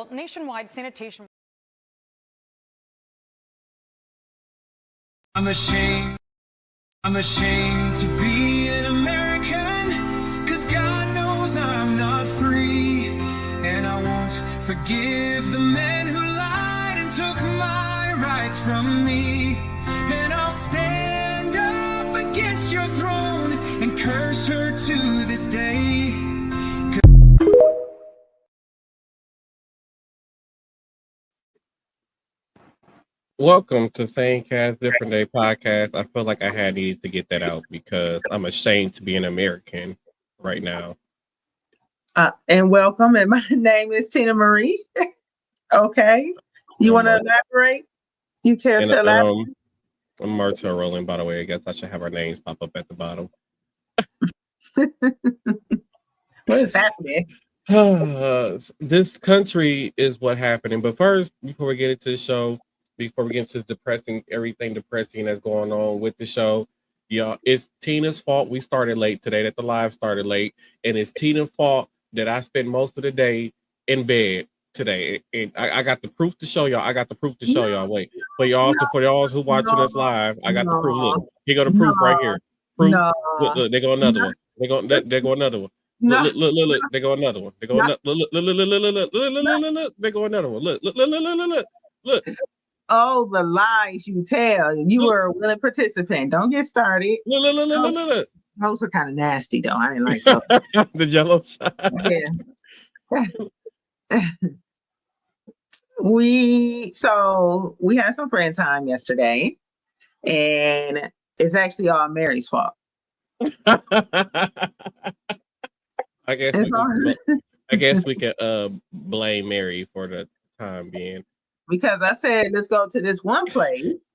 Well, nationwide sanitation. I'm ashamed to be an American, 'cause God knows I'm not free. And I won't forgive the men who lied and took my rights from me. And I'll stand up against your throne and curse her to this day. Welcome to Same Cast Different Day podcast. I feel like I needed to get that out because I'm ashamed to be an American right now. And welcome. And my name is Tina Marie. Okay. You want to elaborate? You care to elaborate? I'm Martel Rowland, by the way. I guess I should have our names pop up at the bottom. What is happening? This country is what happening. But first, before we get into the show, before we get into everything depressing that's going on with the show, y'all, it's Tina's fault we started late today, that the live started late. And it's Tina's fault that I spent most of the day in bed today. And I got the proof to show y'all. Wait, for y'all who watching us live, I got the proof. Look, here go the proof right here. Proof. Look, there go another one. There go another one. Look, there go another one. There go look. There go another one. Look. Oh, the lies you tell. You were a willing participant. Don't get started. Look. Those were kind of nasty, though. I didn't like those. The Jello shot. Yeah. We had some friend time yesterday, and it's actually all Mary's fault. I guess we can blame Mary for the time being. Because I said, let's go to this one place.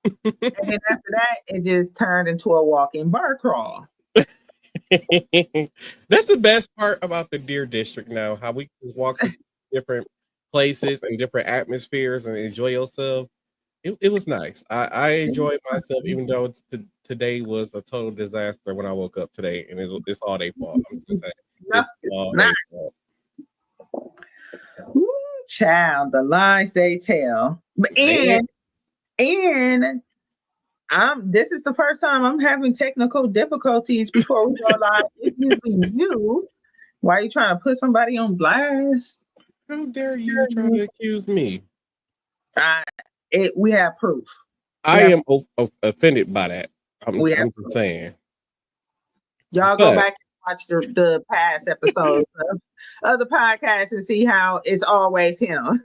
And then after that, it just turned into a walk-in bar crawl. That's the best part about the Deer District now, how we can walk to different places and different atmospheres and enjoy yourself. It was nice. I enjoyed myself, even though today was a total disaster when I woke up today, and it's all their fault. I'm just saying, it's all their fault. Ooh, child, the lies they tell. And this is the first time I'm having technical difficulties before we go live. It's usually you. Why are you trying to put somebody on blast? How dare you try to accuse me? We have proof. I am offended by that. I'm just saying. Y'all go back and watch the past episodes of the podcast and see how it's always him.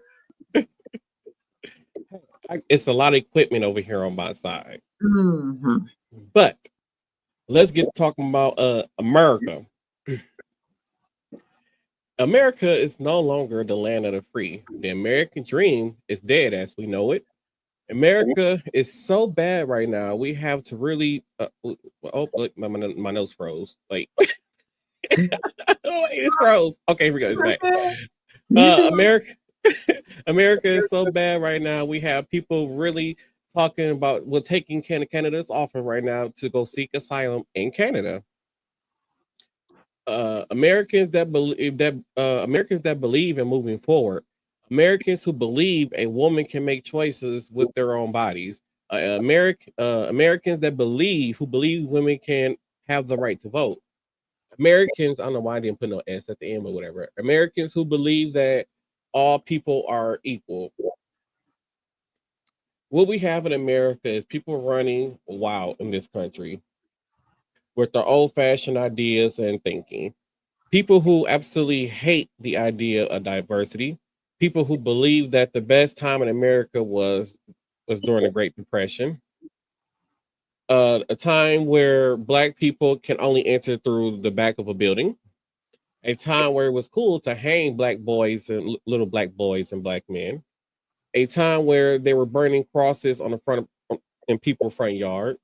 It's a lot of equipment over here on my side. Mm-hmm. But let's get talking about America. America is no longer the land of the free. The American dream is dead as we know it. America is so bad right now. We have to really. Look, my nose froze. Like, it froze. Okay, here we go. It's back. America is so bad right now. We have people really talking about taking Canada's offer right now to go seek asylum in Canada. Americans that believe in moving forward. Americans who believe a woman can make choices with their own bodies. Americans who believe women can have the right to vote. Americans, I don't know why I didn't put no S at the end or whatever. Americans who believe that all people are equal. What we have in America is people running wild in this country with their old-fashioned ideas and thinking. People who absolutely hate the idea of diversity. People who believe that the best time in America was during the Great Depression. A time where Black people can only enter through the back of a building. A time where it was cool to hang Black boys and little Black boys and Black men. A time where they were burning crosses on the front in people's front yards.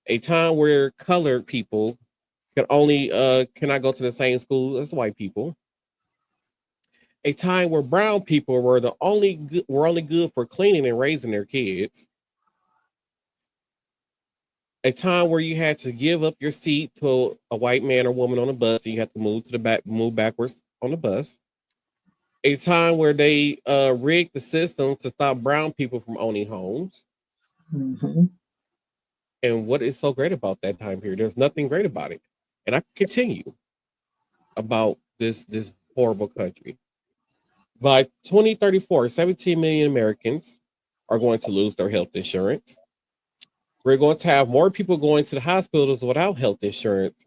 A time where colored people cannot go to the same school as white people. A time where brown people were only good for cleaning and raising their kids. A time where you had to give up your seat to a white man or woman on a bus, and you had to move backwards on the bus. a time where they rigged the system to stop brown people from owning homes. Hmm. And what is so great about that time period? There's nothing great about it. And I can continue about this horrible country. By 2034, 17 million Americans are going to lose their health insurance. We're going to have more people going to the hospitals without health insurance.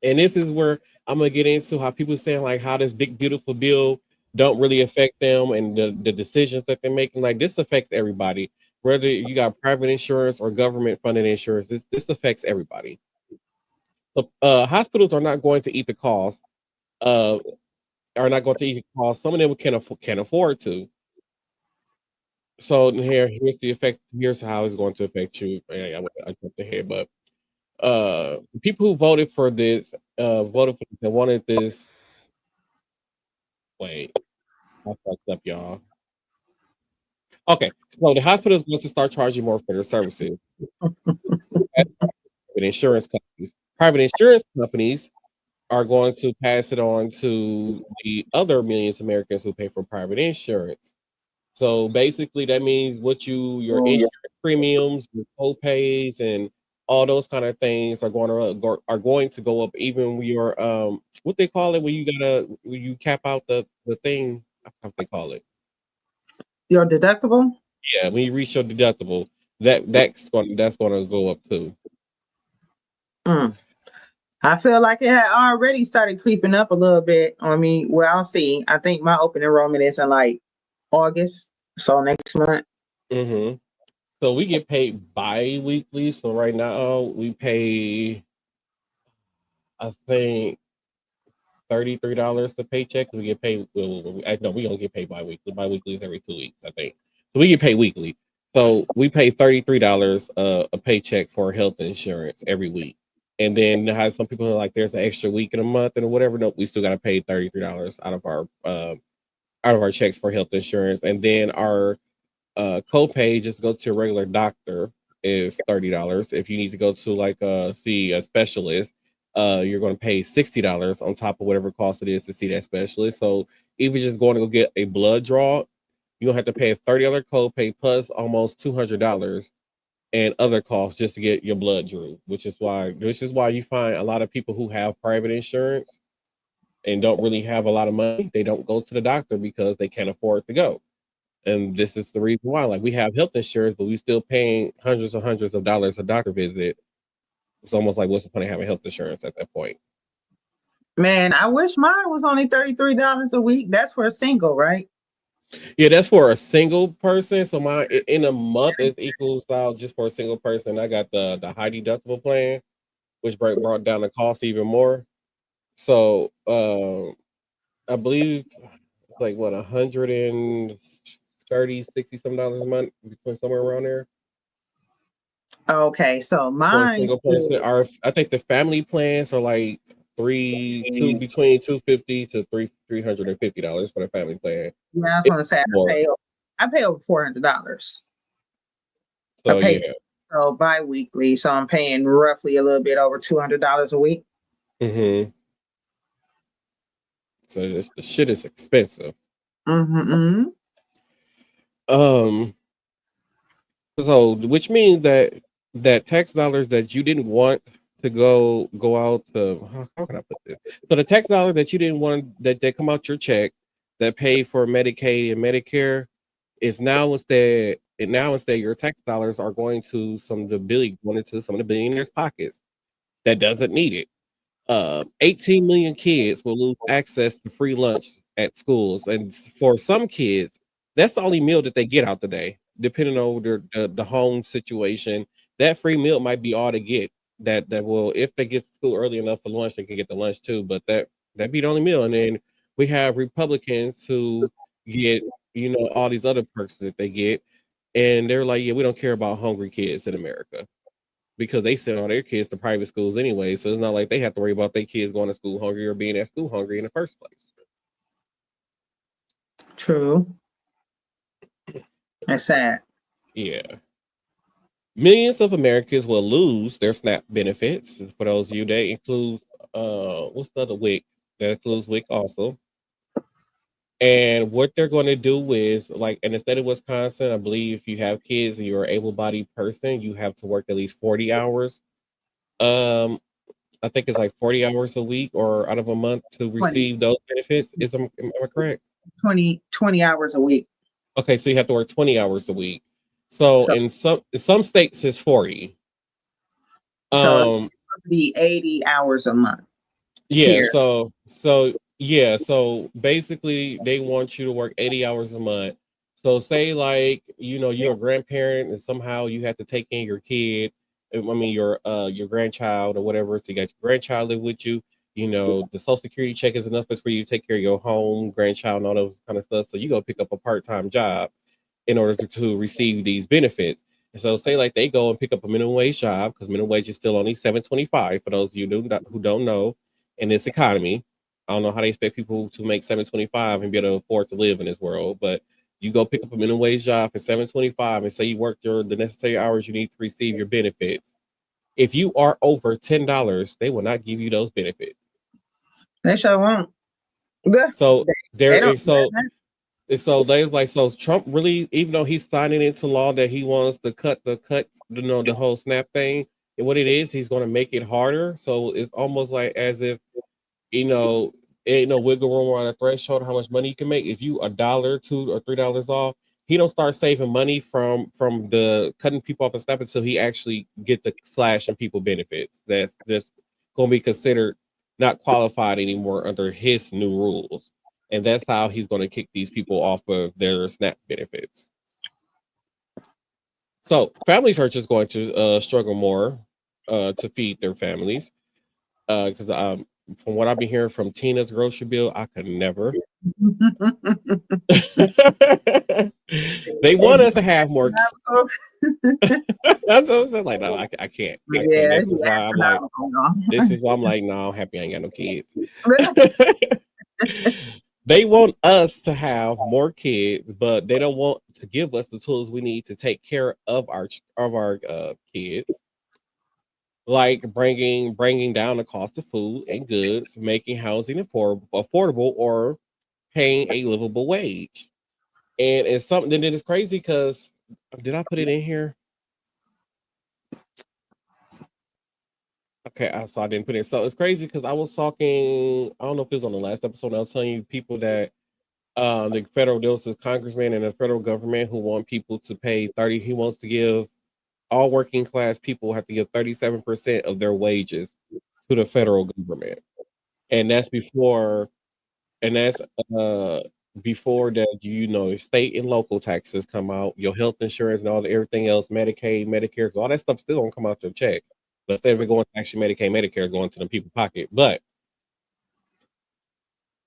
And this is where I'm gonna get into how people saying like how this big beautiful bill don't really affect them and the decisions that they're making. Like this affects everybody, whether you got private insurance or government funded insurance. This affects everybody. So hospitals are not going to eat the cost. Uh, are not going to eat the cost. Some of them can afford to. So here's the effect. Here's how it's going to affect you. I jumped ahead, but people who voted for this and wanted this. Wait, I fucked up, y'all. Okay, so the hospital is going to start charging more for their services. That's private insurance companies. Private insurance companies are going to pass it on to the other millions of Americans who pay for private insurance. So basically, that means your insurance premiums, your co-pays, and all those kind of things are going to go up. Even your what they call it when you cap out the thing. I forgot what they call it. Your deductible? Yeah, when you reach your deductible, that's going to go up too. Mm. I feel like it had already started creeping up a little bit on me. Well, I'll see. I think my open enrollment is in like August, so next month. Hmm. So we get paid bi-weekly. So right now we pay, I think, $33 a paycheck. We get paid. No, we don't get paid bi-weekly. Bi-weekly is every 2 weeks, I think. So we get paid weekly. So we pay $33 a paycheck for health insurance every week. And then how some people are like, there's an extra week in a month and whatever. No, we still got to pay $33 out of our checks for health insurance, and then our copay just go to a regular doctor is $30. If you need to go to like see a specialist, you're going to pay $60 on top of whatever cost it is to see that specialist. So if you're just going to go get a blood draw, you don't have to pay a $30 copay plus almost $200 and other costs just to get your blood drew, which is why you find a lot of people who have private insurance and don't really have a lot of money, they don't go to the doctor because they can't afford to go. And this is the reason why. Like we have health insurance, but we still paying hundreds and hundreds of dollars a doctor visit. It's almost like what's the point of having health insurance at that point? Man, I wish mine was only $33 a week. That's for a single, right? Yeah, that's for a single person. So in a month it equals out just for a single person. I got the high deductible plan, which brought down the cost even more. So I believe it's like what 130, 60 some dollars a month, between somewhere around there Okay, so for a mine single is, person. I think the family plans are like between 250 to $350 for the family plan. yeah, I was It's gonna say more. I pay over $400 a So pay, yeah. so bi-weekly. So I'm paying roughly a little bit over $200 a week. Hmm. So the shit is expensive. Mm-hmm. Um. So which means that tax dollars that you didn't want to go out to how can I put this? So the tax dollars that you didn't want that come out your check that pay for Medicaid and Medicare is now instead your tax dollars are going into some of the billionaires' pockets that doesn't need it. 18 million kids will lose access to free lunch at schools, and for some kids, that's the only meal that they get out the day. Depending on the home situation, that free meal might be all they get. That will, if they get to school early enough for lunch, they can get the lunch too. But that be the only meal, and then we have Republicans who get all these other perks that they get, and they're like, yeah, we don't care about hungry kids in America because they send all their kids to private schools anyway. So it's not like they have to worry about their kids going to school hungry or being at school hungry in the first place. True. That's sad. Yeah. Millions of Americans will lose their SNAP benefits. For those of you, that includes what's the other WIC? That includes WIC also. And what they're going to do is like in the state of Wisconsin, I believe if you have kids and you're an able-bodied person, you have to work at least 40 hours. Um, I think it's like 40 hours a week or out of a month to 20, receive those benefits. Am I correct? 20 hours a week. Okay, so you have to work 20 hours a week. So So, in some states it's 40. so it's Um supposed to be 80 hours a month yeah, here. so basically they want you to work 80 hours a month. So say like, you're a grandparent and somehow you have to take in your kid, I mean your grandchild or whatever. So you got your grandchild live with you. The social security check is enough for you to take care of your home, grandchild, and all those kind of stuff. So you go pick up a part-time job in order to receive these benefits. And so say like they go and pick up a minimum wage job because minimum wage is still only 7.25 for those of you who don't know in this economy. I don't know how they expect people to make 7.25 and be able to afford to live in this world, but you go pick up a minimum wage job for 7.25 and say you work the necessary hours you need to receive your benefits. If you are over $10, they will not give you those benefits. They sure won't. Yeah, So there they don't is do so that. So there's like so Trump really, even though he's signing into law that he wants to cut the whole snap thing, and what it is, he's going to make it harder. So it's almost like as if you know ain't no wiggle room around a threshold of how much money you can make. If you a dollar, $2 or $3 off, he don't start saving money from the cutting people off and snap until he actually get the slash and people benefits. That's going to be considered not qualified anymore under his new rules, and that's how he's going to kick these people off of their SNAP benefits. So families are just going to struggle more to feed their families because from what I've been hearing from Tina's grocery bill, I could never. They want us to have more. That's what I'm saying. Like, no, I can't. And Yeah, this it's is why I'm like, astronomical, y'all. no, I'm happy I ain't got no kids. They want us to have more kids, but they don't want to give us the tools we need to take care of our kids, like bringing down the cost of food and goods, making housing affordable, or paying a livable wage. And it's something that is crazy because did I put it in here? Okay, so I didn't put it. So it's crazy because I was talking. I don't know if it was on the last episode. I was telling you people that there was this congressman in the federal government who want people to pay 30. He wants to give all working class people have to give 37% of their wages to the federal government, and that's and that's uh before that state and local taxes come out, your health insurance and everything else, Medicaid, Medicare, 'cause all that stuff still don't come out your check. But instead of it going to actually Medicaid, Medicare is going to the people's pocket. But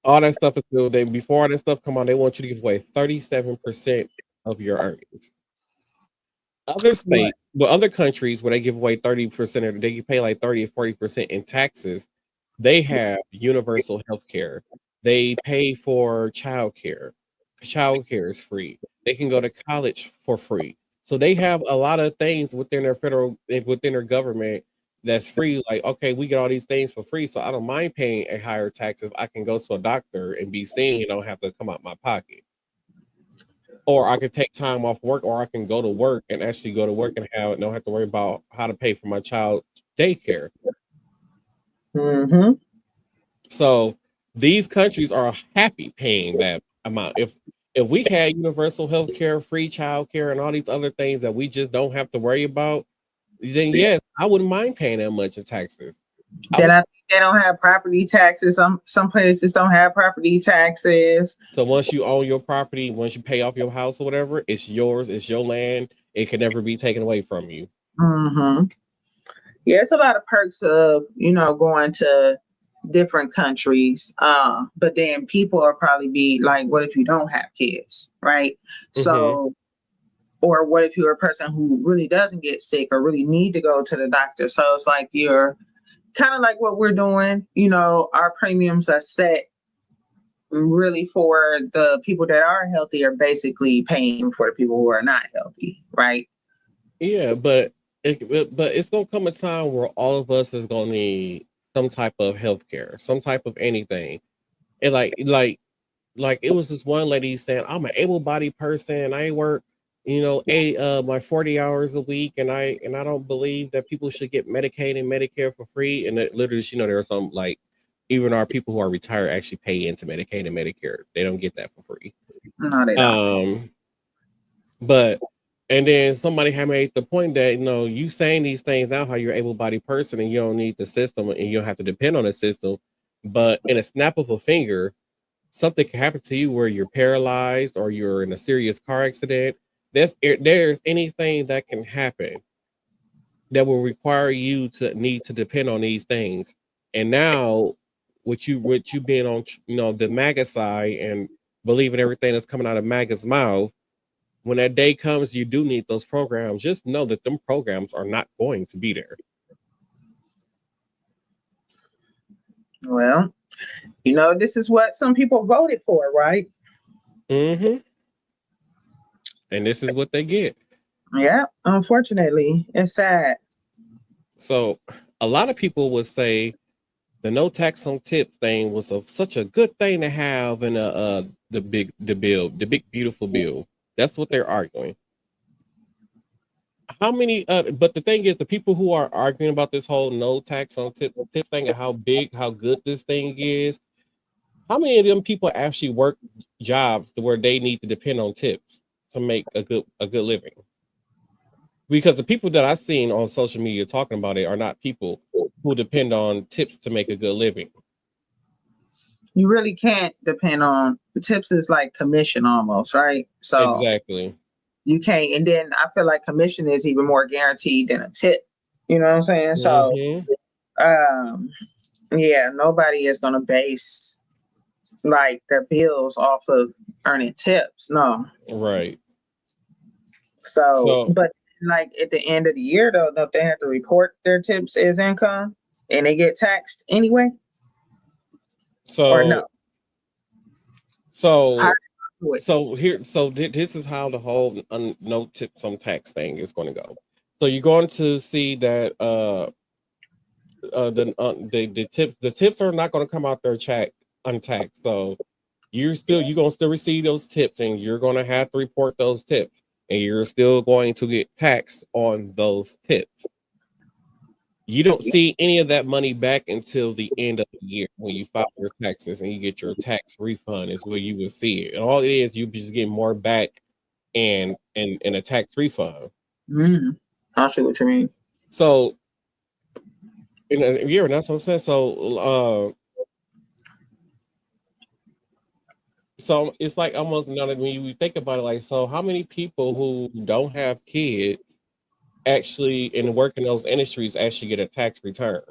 all that stuff is still they before all that stuff come on, they want you to give away 37% of your earnings. Other What? states, well, other countries where they give away 30% or they pay like 30 or 40% in taxes, they have universal health care. They pay for childcare. Childcare is free. They can go to college for free. So they have a lot of things within their government that's free. Like, okay, we get all these things for free. So I don't mind paying a higher tax if I can go to a doctor and be seen and don't have to come out my pocket, or I could take time off work, or I can go to work and actually go to work and don't have to worry about how to pay for my child daycare. Mm-hmm. So these countries are happy paying that amount. If we had universal health care, free child care, and all these other things that we just don't have to worry about, then yes, I wouldn't mind paying that much in taxes. I Then would. I think they don't have property taxes. Some places don't have property taxes. So once you own your property, once you pay off your house or whatever, it's yours, it's your land. It can never be taken away from you. Mm-hmm. Yeah, it's a lot of perks of going to different countries. But then people will probably be like, what if you don't have kids, right? Hmm. So, or what if you're a person who really doesn't get sick or really need to go to the doctor? So it's like you're kind of like what we're doing. Our premiums are set really for the people that are healthy, are basically paying for the people who are not healthy, right? Yeah, but it's gonna come a time where all of us is gonna need some type of health care, some type of anything. And like like it was this one lady saying, I'm an able-bodied person. I work, my 40 hours a week, and I don't believe that people should get Medicaid and Medicare for free. And it literally, there are some like even our people who are retired actually pay into Medicaid and Medicare. They don't get that for free. No, they don't. Um, but and then somebody had made the point that you saying these things now, how you're an able-bodied person and you don't need the system and you don't have to depend on the system, but in a snap of a finger, something can happen to you where you're paralyzed or you're in a serious car accident. There's anything that can happen that will require you to need to depend on these things. And now, with you being on the MAGA side and believing everything that's coming out of MAGA's mouth, when that day comes, you do need those programs. Just know that them programs are not going to be there. Well, this is what some people voted for, right? Mm-hmm. And this is what they get. Yeah, unfortunately, it's sad. So a lot of people would say the no tax on tips thing was such a good thing to have in the big beautiful bill. That's what they're arguing. How many? But the thing is, the people who are arguing about this whole no tax on tip thing and how good this thing is, how many of them people actually work jobs to where they need to depend on tips to make a good living? Because the people that I've seen on social media talking about it are not people who depend on tips to make a good living. You really can't depend on the tips is like commission almost, right? So Exactly. you can't, and then I feel like commission is even more guaranteed than a tip. You know what I'm saying? So Mm-hmm. um yeah, nobody is gonna base like their bills off of earning tips. No. Right. So So but like at the end of the year though, don't they have to report their tips as income and they get taxed anyway? Or no? so How so do it? this is how the whole no tips on tax thing is going to go. So you're going to see that the tips are not going to come out their check untaxed. So you're gonna still receive those tips, and you're gonna have to report those tips, and you're still going to get taxed on those tips. You don't see any of that money back until the end of the year when you file your taxes and you get your tax refund is where you will see it. And all it is, you just get more back and a tax refund. Mm, I see what you mean. So in a year, that's what I'm saying. So it's like almost not when you think about it, like, so how many people who don't have kids actually and work in those industries actually get a tax return?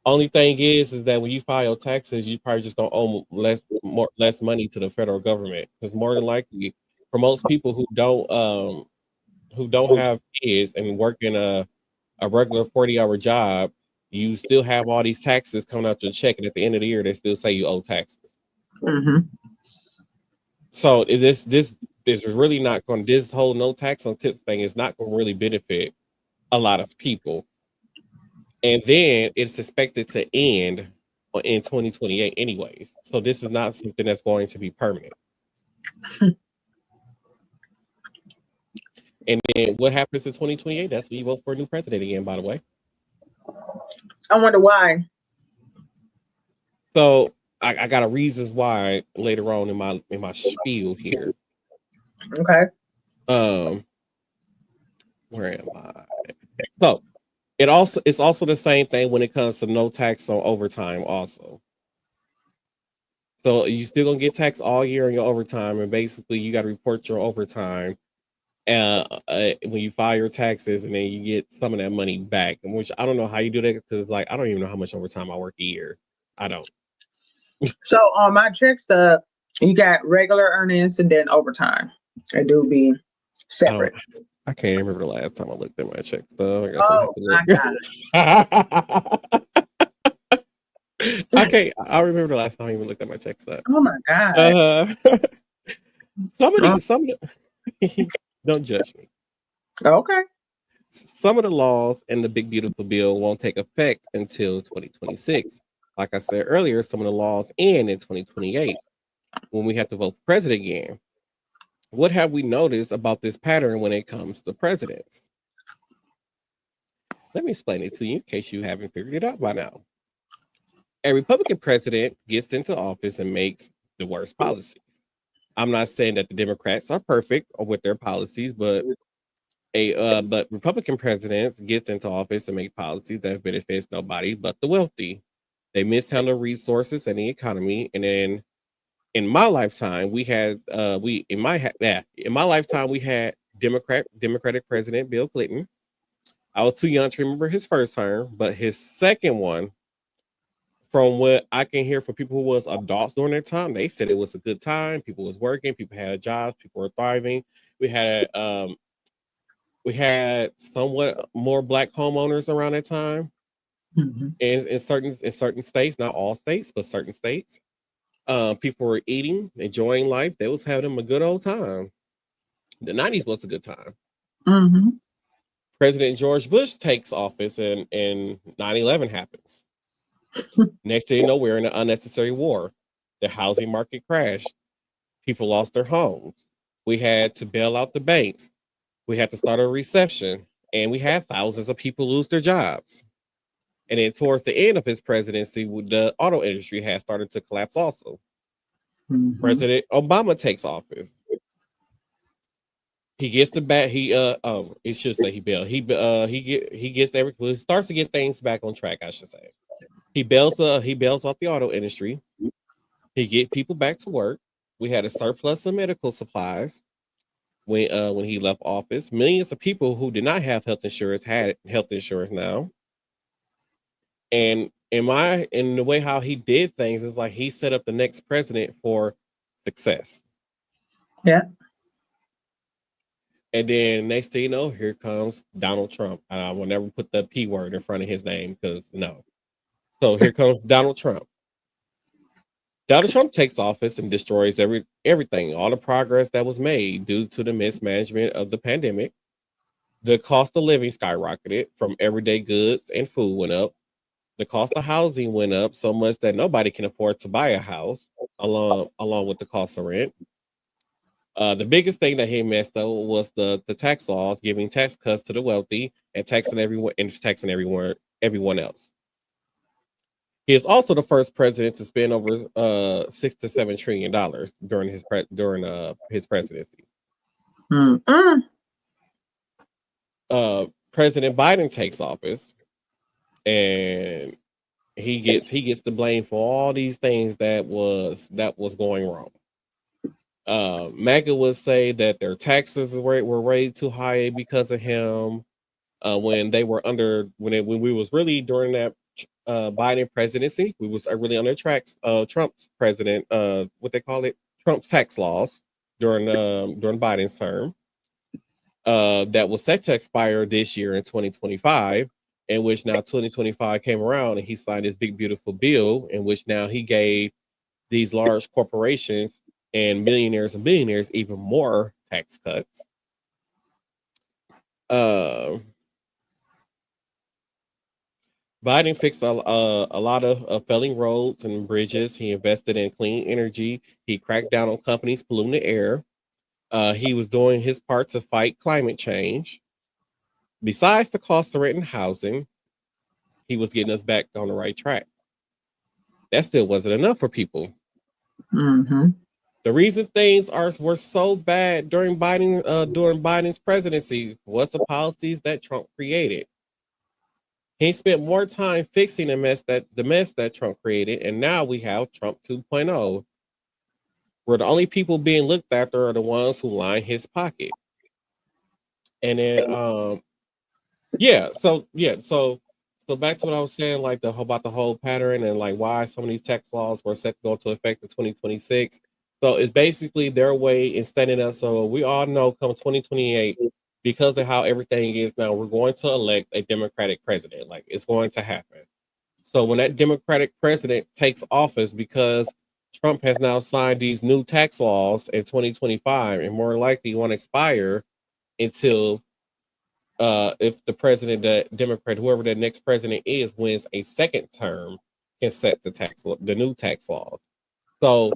Only thing is that when you file taxes, you probably just gonna owe less money to the federal government, because more than likely, for most people who don't have kids and work in a regular 40-hour job, you still have all these taxes coming out your check, and at the end of the year, they still say you owe taxes. Hmm. So this is really not going. This whole no tax on tips thing is not going to really benefit a lot of people, and then it's expected to end in 2028 anyways. So this is not something that's going to be permanent. And then what happens in 2028? That's when you vote for a new president again, by the way. I wonder why. So I got a reasons why later on in my spiel here. Okay. Um, where am I? So it's also the same thing when it comes to no tax on overtime also. So you still gonna get taxed all year on your overtime, and basically you got to report your overtime when you file your taxes, and then you get some of that money back. Which I don't know how you do that, because like I don't even know how much overtime I work a year. I don't. So on my check stub, you got regular earnings and then overtime. They do be I don't. separate. I can't remember the last time I looked at my check stub. I guess I have Oh my God. to look. I can't. I remember the last time I even looked at my check stub. Oh my God. Uh, some of Oh, these, don't judge me. okay. Some of the laws in the big beautiful bill won't take effect until 2026. Like I said earlier, some of the laws end in 2028. when we have to vote for president again. What have we noticed about this pattern when it comes to presidents? Let me explain it to you in case you haven't figured it out by now. A Republican president gets into office and makes the worst policy. I'm not saying that the Democrats are perfect or with their policies, but Republican presidents gets into office and make policies that benefits nobody but the wealthy. They mishandle resources and the economy. And then in my lifetime, we had we in my in my lifetime we had Democratic President Bill Clinton. I was too young to remember his first term, but his second one, from what I can hear from people who was adults during that time, they said it was a good time. People was working, people had jobs, people were thriving. We had um, we had somewhat more black homeowners around that time, Mhm. and in certain states, not all states, but certain states. People were eating, enjoying life. They was having a good old time. The '90s was a good time. Mhm. President George Bush takes office, and 9/11 happens. Next thing you know, we're in an unnecessary war. The housing market crashed. People lost their homes. We had to bail out the banks. We had to start a recession, and we had thousands of people lose their jobs. And then towards the end of his presidency, the auto industry had started to collapse also. Mhm. President Obama takes office. He gets the back. It should say he bailed. He gets every. Well, he starts to get things back on track. I should say he bails off the auto industry. He get people back to work. We had a surplus of medical supplies when he left office. Millions of people who did not have health insurance had health insurance now. And in the way how he did things is like he set up the next president for success. Yeah. And then next thing you know, here comes Donald Trump. And I will never put the P word in front of his name because no. So here comes Donald Trump. Donald Trump takes office and destroys everything, all the progress that was made due to the mismanagement of the pandemic. The cost of living skyrocketed from everyday goods and food went up. The cost of housing went up so much that nobody can afford to buy a house along with the cost of rent. The biggest thing that he messed up was the tax laws, giving tax cuts to the wealthy and taxing everyone else. He is also the first president to spend over $6 to $7 trillion during his presidency. Mm-mm. President Biden takes office, and he gets the blame for all these things that was going wrong. MAGA would say that their taxes were raised too high because of him. When they were under when we was really during that Biden presidency, we was really under tracks Trump's president what they call it Trump's tax laws during Biden's term that was set to expire this year in 2025, in which now 2025 came around and he signed this big beautiful bill in which now he gave these large corporations and millionaires and billionaires even more tax cuts. Uh, Biden fixed a lot of failing roads and bridges. He invested in clean energy. He cracked down on companies polluting the air. He was doing his part to fight climate change. Besides the cost of rent and housing, he was getting us back on the right track. That still wasn't enough for people. Mhm. The reason things were so bad during Biden's presidency was the policies that Trump created. He spent more time fixing the mess that Trump created, and now we have Trump 2.0, where the only people being looked after are the ones who line his pocket. And then so back to what I was saying, like about the whole pattern and like why some of these tax laws were set to go into effect in 2026. So it's basically their way in setting up. So we all know come 2028, because of how everything is now, we're going to elect a Democratic president. Like it's going to happen. So when that Democratic president takes office, because Trump has now signed these new tax laws in 2025 and more likely won't expire until if the president, the Democrat, whoever the next president is, wins a second term, can set the new tax laws. So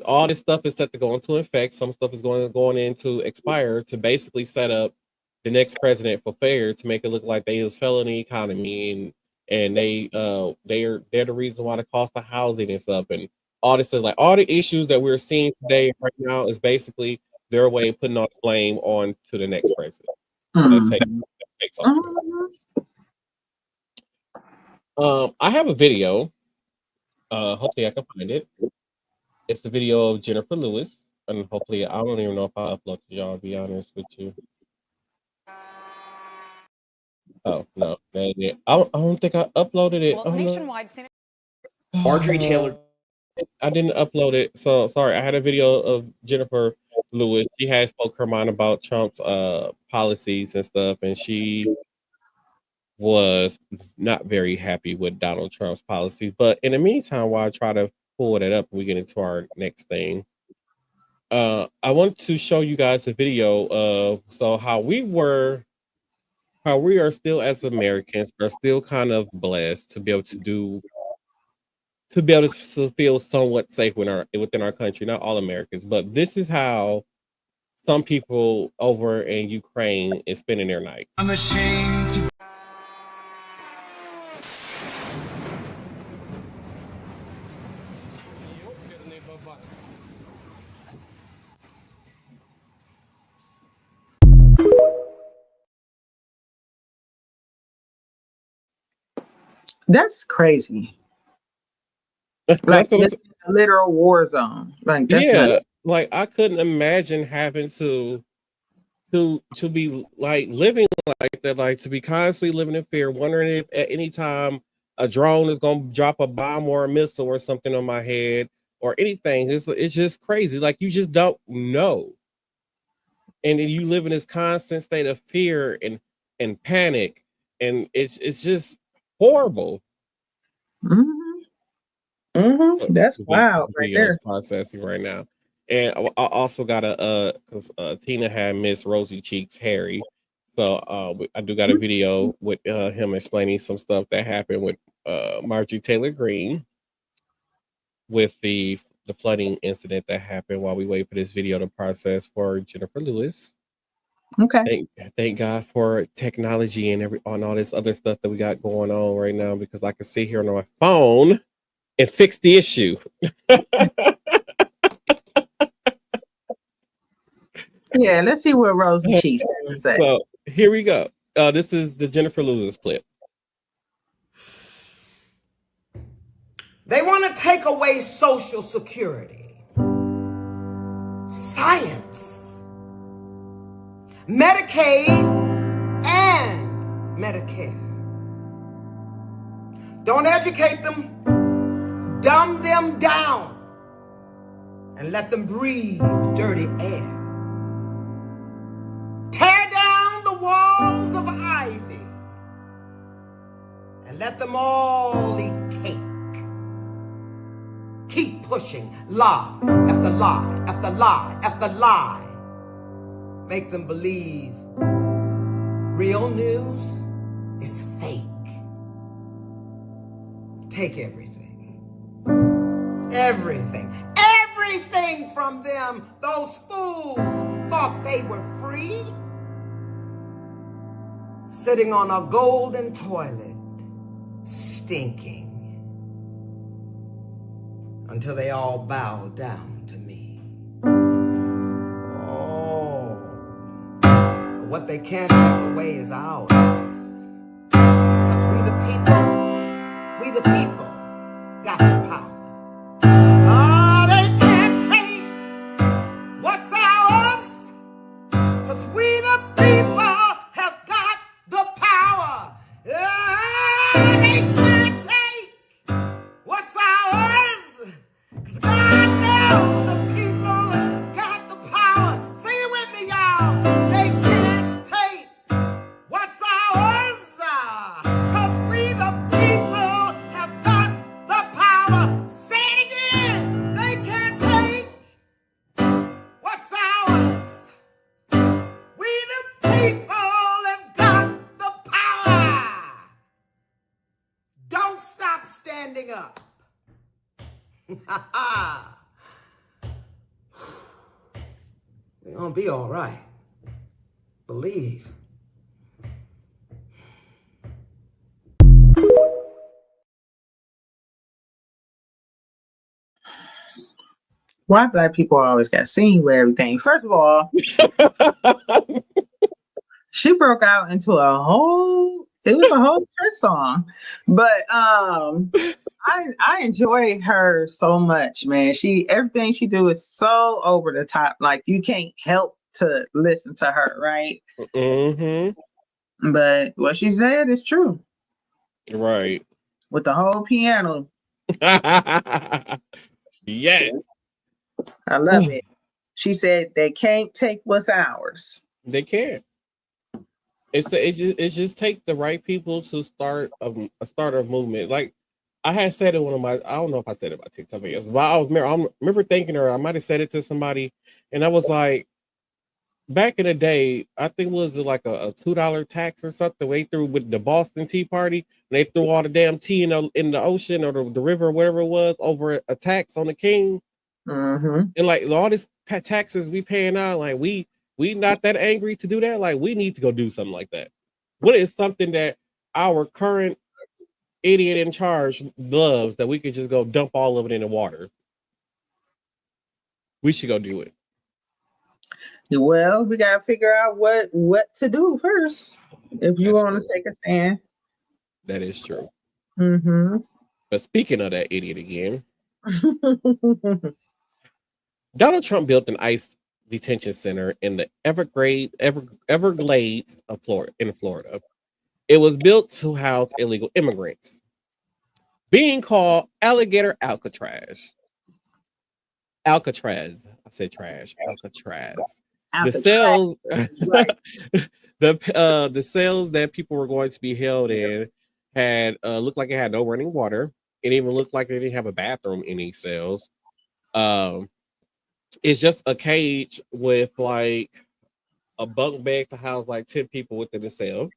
All this stuff is set to go into effect. Some stuff is going into expire to basically set up the next president for fair to make it look like they is felony economy and they're the reason why the cost of housing is up and all this is like all the issues that we're seeing today right now is basically their way of putting all the blame on to the next president. That's how Mhm. it takes office. Mhm. I have a video. Hopefully I can find it. It's the video of Jennifer Lewis, and hopefully I don't even know if I upload to y'all. To be honest with you. Oh no, that ain't it. I don't think I uploaded it. Well, Oh no. nationwide Marjorie Taylor. I didn't upload it, so sorry. I had a video of Jennifer Lewis. She had spoke her mind about Trump's policies and stuff, and she was not very happy with Donald Trump's policies. But in the meantime, while I try to pull it up, we get into our next thing. I want to show you guys a video of how we are still as Americans are still kind of blessed to be able to feel somewhat safe within our country. Not all Americans, but this is how some people over in Ukraine is spending their nights. I'm ashamed to That's crazy. Like That's what this is a literal war zone. Like that's not. yeah. Like I couldn't imagine having to be like living like that, like to be constantly living in fear, wondering if at any time a drone is gonna drop a bomb or a missile or something on my head or anything. It's just crazy. Like you just don't know. And then you live in this constant state of fear and panic. And it's just horrible. Mhm. So That's the wild right video is there. processing right now. And I also got because Tina had Miss Rosy Cheeks Harry. So I do got a video with him explaining some stuff that happened with Marjorie Taylor Greene with the flooding incident that happened while we wait for this video to process for Jennifer Lewis. Okay. Thank God for technology and on all this other stuff that we got going on right now because I can sit here on my phone and fix the issue. Yeah, let's see what Rose and Cheese have to say. So here we go. This is the Jennifer Lewis clip. They want to take away Social Security, science, Medicaid, and Medicare. Don't educate them, dumb them down, and let them breathe dirty air. Tear down the walls of ivy and let them all eat cake. Keep pushing lie after lie after lie after lie. Make them believe real news is fake. Take everything. Everything. Everything from them. Those fools thought they were free. Sitting on a golden toilet, stinking. Until they all bow down to me. Oh, but what they can't take away is ours. Because we the people, got the power. Oh, they can't take what's ours. Because we the people have got the power. Oh, they can't take what's ours. God knows the people got the power. Say it with me, y'all. They can't take what's ours. Because we the people have got the power. Say it again. They can't take what's ours. We the people have got the power. Don't stop standing up. We're gonna be all right. Believe. Why black people always got seen with everything? First of all, she broke out into a whole. It was a whole church song, but I enjoy her so much, man. She everything she do is so over the top. Like you can't help to listen to her, right? Hmm. But what she said is true Right. with the whole piano. Yes. I love it. She said they can't take what's ours. They can't. It just take the right people to start a movement. Like I had said it one of my, I don't know if I said it about TikTok videos, but I remember thinking her. I might have said it to somebody, and I was like, back in the day, I think it was like a $2 tax or something. They threw with the Boston Tea Party, and they threw all the damn tea in the ocean or the river or whatever it was over a tax on the king. Mm-hmm. And like all this taxes we paying out, like we not that angry to do that. Like we need to go do something like that. What is something that our current idiot in charge loves that we could just go dump all of it in the water? We should go do it. Well, we gotta figure out what to do first if you That's want true. to take a stand. That is true. Mm-hmm. But speaking of that idiot again, Donald Trump built an ICE detention center in the Everglades of Florida, in Florida. It was built to house illegal immigrants, being called Alligator Alcatraz. Alcatraz. I said trash. Alcatraz. Out The the trash, cells, right? the cells that people were going to be held in had looked like it had no running water. It even looked like they didn't have a bathroom in these cells. Um, it's just a cage with like a bunk bed to house like 10 people within the cell.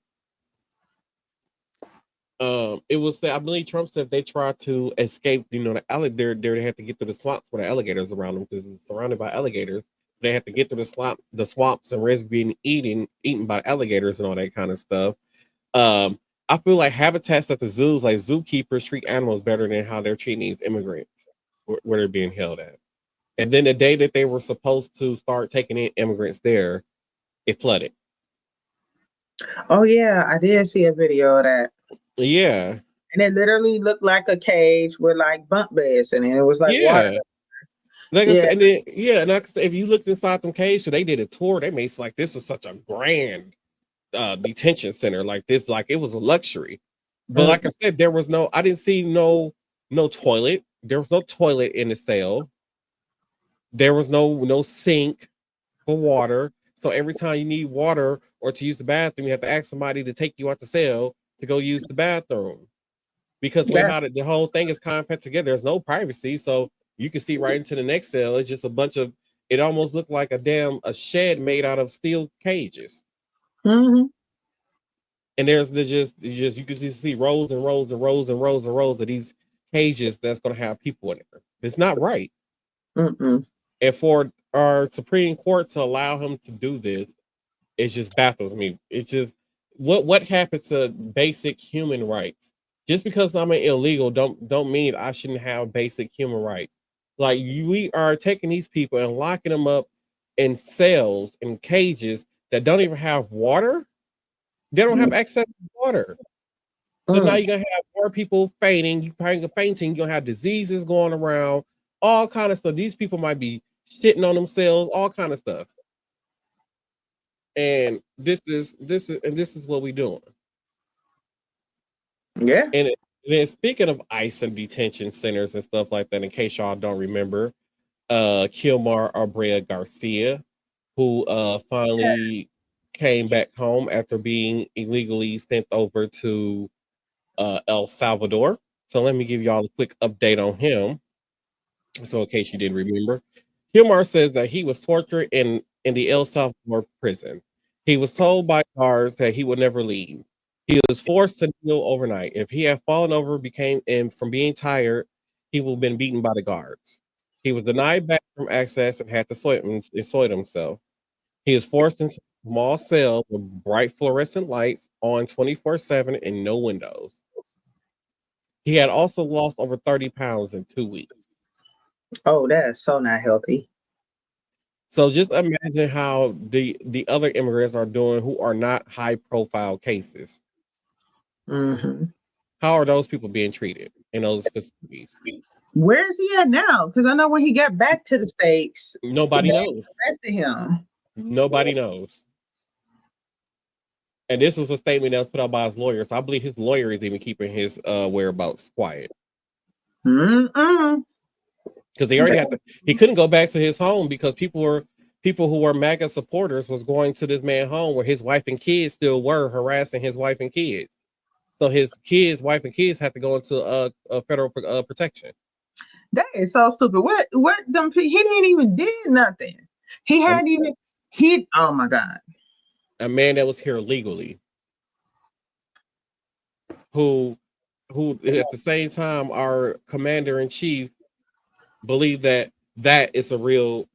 It was I believe Trump said they tried to escape, the alligator. They had to get through the swamps with the alligators around them because it's surrounded by alligators. So they had to get through the swamps and risk being eaten by alligators and all that kind of stuff. Um, I feel like habitats at the zoos, like zookeepers, treat animals better than how they're treating these immigrants where they're being held at. And then the day that they were supposed to start taking in immigrants there, it flooded. Oh yeah, I did see a video of that. Yeah, And it literally looked like a cage with like bunk beds in it. It was like water. yeah. Like I Yeah. said, and then yeah, and like I said, if you looked inside them cages, so they did a tour. They made it like this was such a grand detention center, like this, like it was a luxury. But like I Mm. said, there was I didn't see no toilet. There was no toilet in the cell. There was no sink for water. So every time you need water or to use the bathroom, you have to ask somebody to take you out the cell to go use the bathroom. Because the way Yeah. how the whole thing is compact together, there's no privacy, so you can see right into the next cell. It's just a bunch of. It almost looked like a shed made out of steel cages, Hmm. and there's just you can just see rows and rows and rows and rows and rows of these cages that's going to have people in there. It's not right, Mm-mm. and for our Supreme Court to allow him to do this, it just baffles me. It's just what happens to basic human rights? Just because I'm an illegal don't mean I shouldn't have basic human rights. Like we are taking these people and locking them up in cells in cages that don't even have water. They don't have access to water. So now Mm. you're gonna have more people fainting. You probably fainting. You're gonna have diseases going around, all kind of stuff. These people might be shitting on themselves, all kind of stuff. And this is what we doing. Yeah. And then speaking of ICE and detention centers and stuff like that, in case y'all don't remember, Kilmar Abrea Garcia, who finally came back home after being illegally sent over to El Salvador. So let me give y'all a quick update on him. So in case you didn't remember, Hilmar says that he was tortured in the El Salvador prison. He was told by guards that he would never leave. He was forced to kneel overnight. If he had fallen over, became and from being tired, he would have been beaten by the guards. He was denied bathroom access and had to soil himself. He is forced into a small cell with bright fluorescent lights on 24/7 and no windows. He had also lost over 30 pounds in 2 weeks. Oh, that is so not healthy. So just imagine how the other immigrants are doing who are not high profile cases. Hmm. How are those people being treated in those facilities? Where is he at now? Because I know when he got back to the States, Nobody they knows. arrested him. Nobody knows. And this was a statement that was put out by his lawyer. So I believe his lawyer is even keeping his whereabouts quiet. Mm-mm. Because they already had to, he couldn't go back to his home because people who were MAGA supporters was going to this man's home where his wife and kids still were harassing his wife and kids. So his kids, wife and kids had to go into a federal protection. That is so stupid. What them he didn't even did nothing. He A, hadn't even he oh my God. a man that was here legally, who at the same time our commander in chief believed that is a real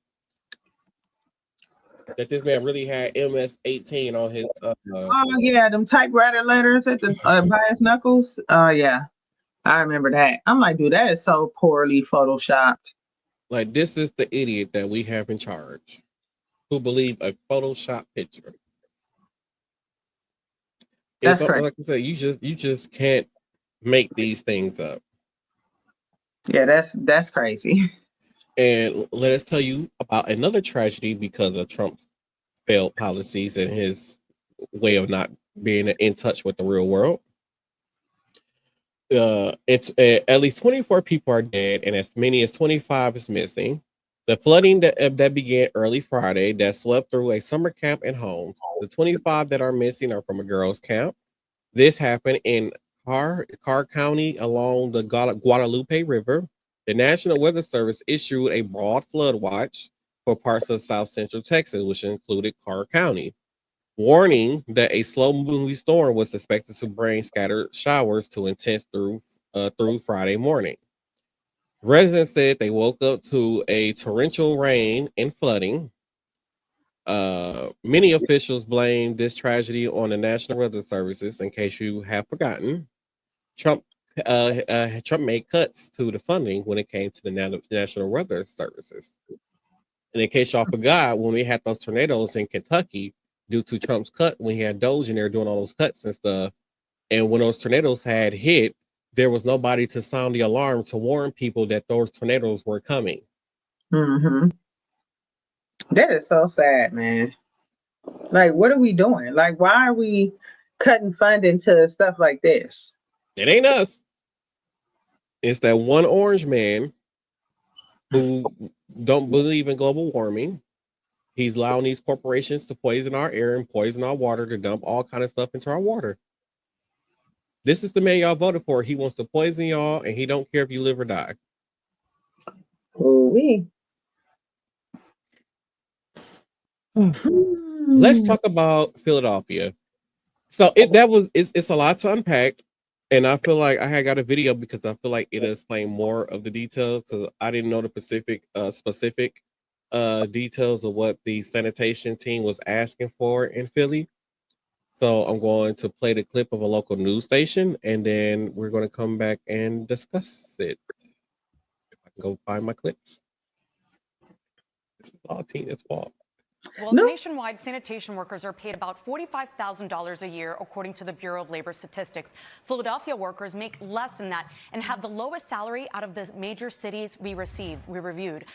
that this man really had MS-18 on his Oh yeah, them typewriter letters at the by his knuckles. Oh yeah. I remember that. I'm like, dude, that is so poorly photoshopped. like this is the idiot that we have in charge who believe a Photoshop picture. It's That's crazy. like I said, you just can't make these things up. Yeah, that's crazy. And let us tell you about another tragedy because of Trump's failed policies and his way of not being in touch with the real world. It's at least 24 people are dead and as many as 25 is missing. The flooding that began early Friday that swept through a summer camp and homes. The 25 that are missing are from a girls' camp. This happened in Carr County along the Guadalupe River. The National Weather Service issued a broad flood watch for parts of South Central Texas, which included Carr County, warning that a slow-moving storm was expected to bring scattered showers to intense through Friday morning. Residents said they woke up to a torrential rain and flooding. Many officials blamed this tragedy on the National Weather Services. In case you have forgotten, Trump Trump made cuts to the funding when it came to the National Weather Services. And in case y'all forgot, when we had those tornadoes in Kentucky, due to Trump's cut, when he had Doge in there doing all those cuts and stuff, and when those tornadoes had hit, there was nobody to sound the alarm to warn people that those tornadoes were coming. Hmm. That is so sad, man. Like, what are we doing? Like, why are we cutting funding to stuff like this? It ain't us. It's that one orange man who don't believe in global warming. He's allowing these corporations to poison our air and poison our water to dump all kind of stuff into our water. This is the man y'all voted for. He wants to poison y'all, and he don't care if you live or die. Ooh-wee. Let's talk about Philadelphia. So it's a lot to unpack, and I feel like I had got a video because I feel like it explained more of the details because I didn't know the specific details of what the sanitation team was asking for in Philly. So I'm going to play the clip of a local news station, and then we're going to come back and discuss it. If I can go find my clips. This is all Tina's fault. Well, nationwide, sanitation workers are paid about $45,000 a year, according to the Bureau of Labor Statistics. Philadelphia workers make less than that and have the lowest salary out of the major cities we reviewed.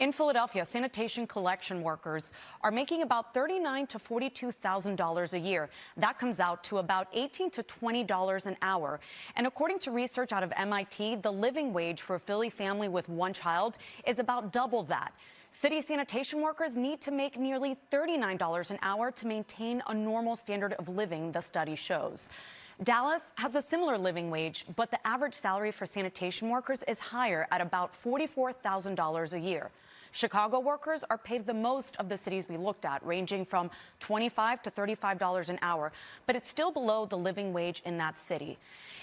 In Philadelphia, sanitation collection workers are making about $39,000 to $42,000 a year. That comes out to about $18 to $20 an hour. And according to research out of MIT, the living wage for a Philly family with one child is about double that. City sanitation workers need to make nearly $39 an hour to maintain a normal standard of living, the study shows. Dallas has a similar living wage, but the average salary for sanitation workers is higher at about $44,000 a year. Chicago workers are paid the most of the cities we looked at, ranging from $25 to $35 an hour, but it's still below the living wage in that city.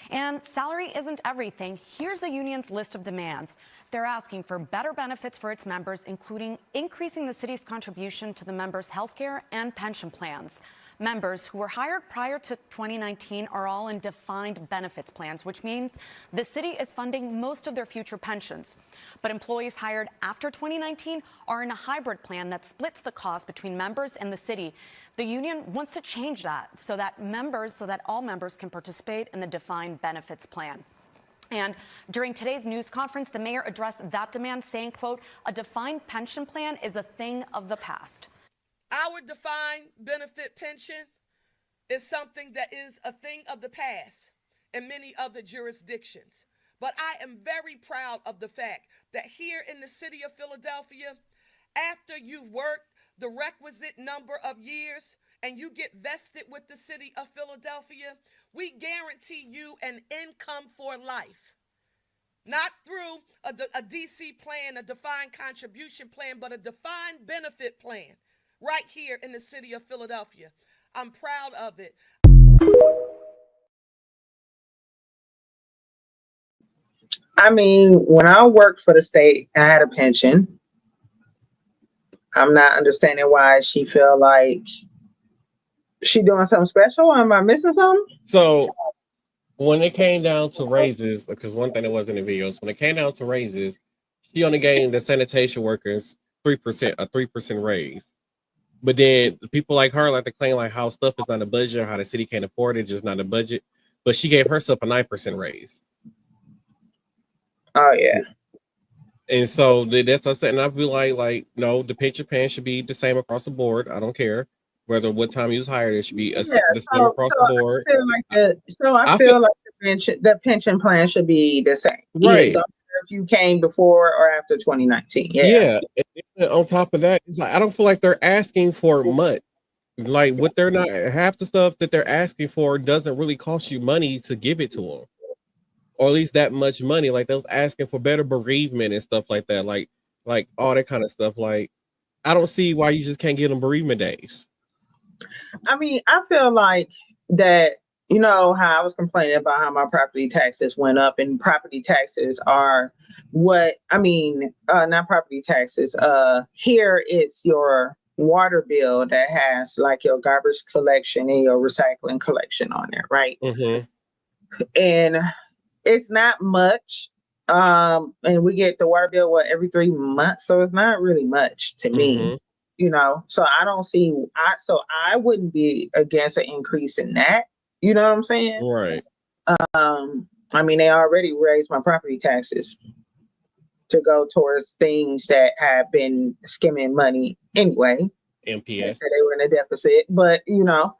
And salary isn't everything. Here's the union's list of demands. They're asking for better benefits for its members, including increasing the city's contribution to the members' health care and pension plans. Members who were hired prior to 2019 are all in defined benefits plans, which means the city is funding most of their future pensions. But employees hired after 2019 are in a hybrid plan that splits the cost between members and the city. The union wants to change that so that all members can participate in the defined benefits plan. And during today's news conference, the mayor addressed that demand, saying, quote, "A defined pension plan is a thing of the past." Our defined benefit pension is something that is a thing of the past in many other jurisdictions. But I am very proud of the fact that here in the city of Philadelphia, after you've worked the requisite number of years and you get vested with the city of Philadelphia, we guarantee you an income for life. Not through a DC plan, a defined contribution plan, but a defined benefit plan. Right here in the city of Philadelphia. I'm proud of it. I mean, when I worked for the state, I had a pension. I'm not understanding why she feel like she doing something special. Am I missing something? So when it came down to raises, because one thing that wasn't in the videos, when it came down to raises, she only gave the sanitation workers 3%, a 3% raise. But then people like her like to claim like how stuff is not a budget, or how the city can't afford it, just not a budget. But she gave herself a 9% raise. Oh yeah. And so that's what I said. And I'd be like, no, the pension plan should be the same across the board. I don't care whether what time you was hired, it should be the same across the board. I feel like the pension plan should be the same. Right. Yeah, if you came before or after 2019. Yeah. And on top of that, it's like I don't feel like they're asking for much. Like what they're not, half the stuff that they're asking for doesn't really cost you money to give it to them, or at least that much money. Like they was asking for better bereavement and stuff like that, like all that kind of stuff. Like I don't see why you just can't give them bereavement days. I mean, I feel like that, you know, how I was complaining about how my property taxes went up, and property taxes are not property taxes. Here it's your water bill that has like your garbage collection and your recycling collection on there, right? Mm-hmm. And it's not much. And we get the water bill every 3 months, so it's not really much to me. You know, so I don't see. I wouldn't be against an increase in that. You know what I'm saying? Right. I mean, they already raised my property taxes to go towards things that have been skimming money anyway. MPS. They were in a deficit, but you know,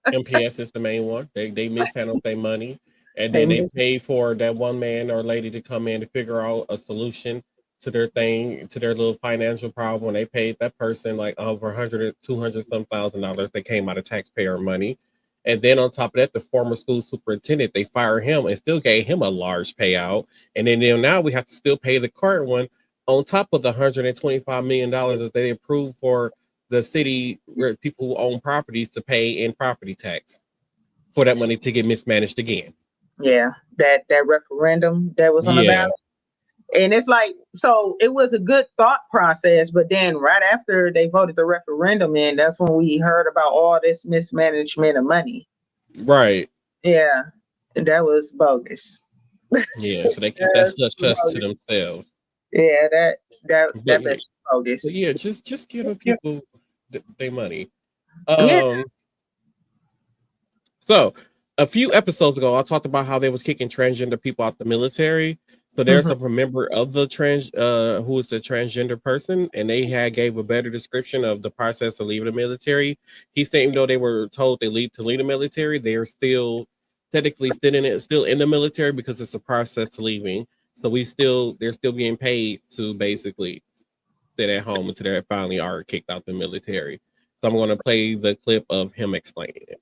MPS is the main one. They mishandled their money, and then they paid for that one man or lady to come in to figure out a solution to their thing, to their little financial problem. When they paid that person like over 100, 200 some $1,000, they came out of taxpayer money. And then on top of that, the former school superintendent, they fired him and still gave him a large payout. And then now we have to still pay the current one on top of the $125 million that they approved for the city, where people who own properties to pay in property tax for that money to get mismanaged again. Yeah, that referendum that was on the ballot. And it's like, so it was a good thought process, but then right after they voted the referendum in, that's when we heard about all this mismanagement of money. Right. Yeah, that was bogus. Yeah, so they keep that hush to themselves. Yeah, that's bogus. But yeah, just give the people their money. So a few episodes ago, I talked about how they was kicking transgender people out the military. So there's a member of the who is a transgender person, and they gave a better description of the process of leaving the military. He said, even though they were told they leave the military, they are still technically still in the military because it's a process to leaving. So they're still being paid to basically sit at home until they finally are kicked out the military. So I'm going to play the clip of him explaining it.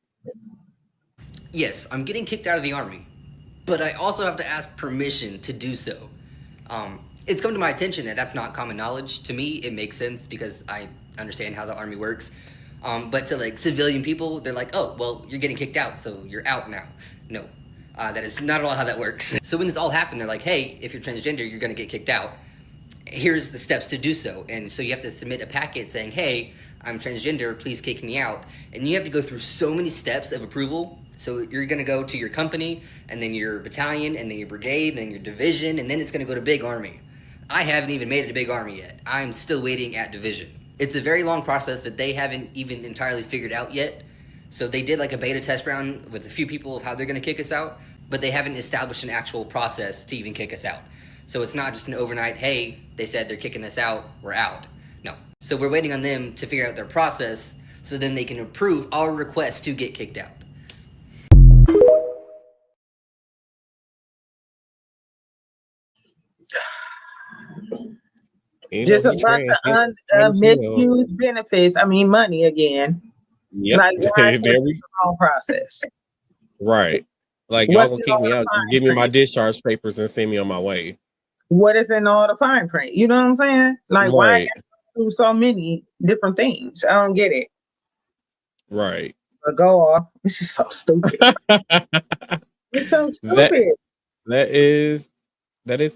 Yes, I'm getting kicked out of the Army, but I also have to ask permission to do so. it's come to my attention that that's not common knowledge. To me, it makes sense because I understand how the army works. But to like civilian people, they're like, oh, well, you're getting kicked out, so you're out now. No, that is not at all how that works. So when this all happened, they're like, hey, if you're transgender, you're gonna get kicked out. Here's the steps to do so. And so you have to submit a packet saying, hey, I'm transgender, please kick me out. And you have to go through so many steps of approval. So you're gonna go to your company, and then your battalion, and then your brigade, and then your division, and then it's gonna go to big army. I haven't even made it to big army yet. I'm still waiting at division. It's a very long process that they haven't even entirely figured out yet. So they did like a beta test round with a few people of how they're gonna kick us out, but they haven't established an actual process to even kick us out. So it's not just an overnight, hey, they said they're kicking us out, we're out. No. So we're waiting on them to figure out their process so then they can approve our request to get kicked out. You know, Just a be bunch trans. of Might as well. misused benefits. I mean, money again. Yep. Like, why is There this we a long process? right. Like y'all What's gonna in kick all me the out, fine give me my print? discharge papers and send me on my way. What is in all the fine print? You know what I'm saying? Like, why I Right. got to do so many different things? I don't get it. Right. But go off. It's just so stupid. It's so that stupid. that is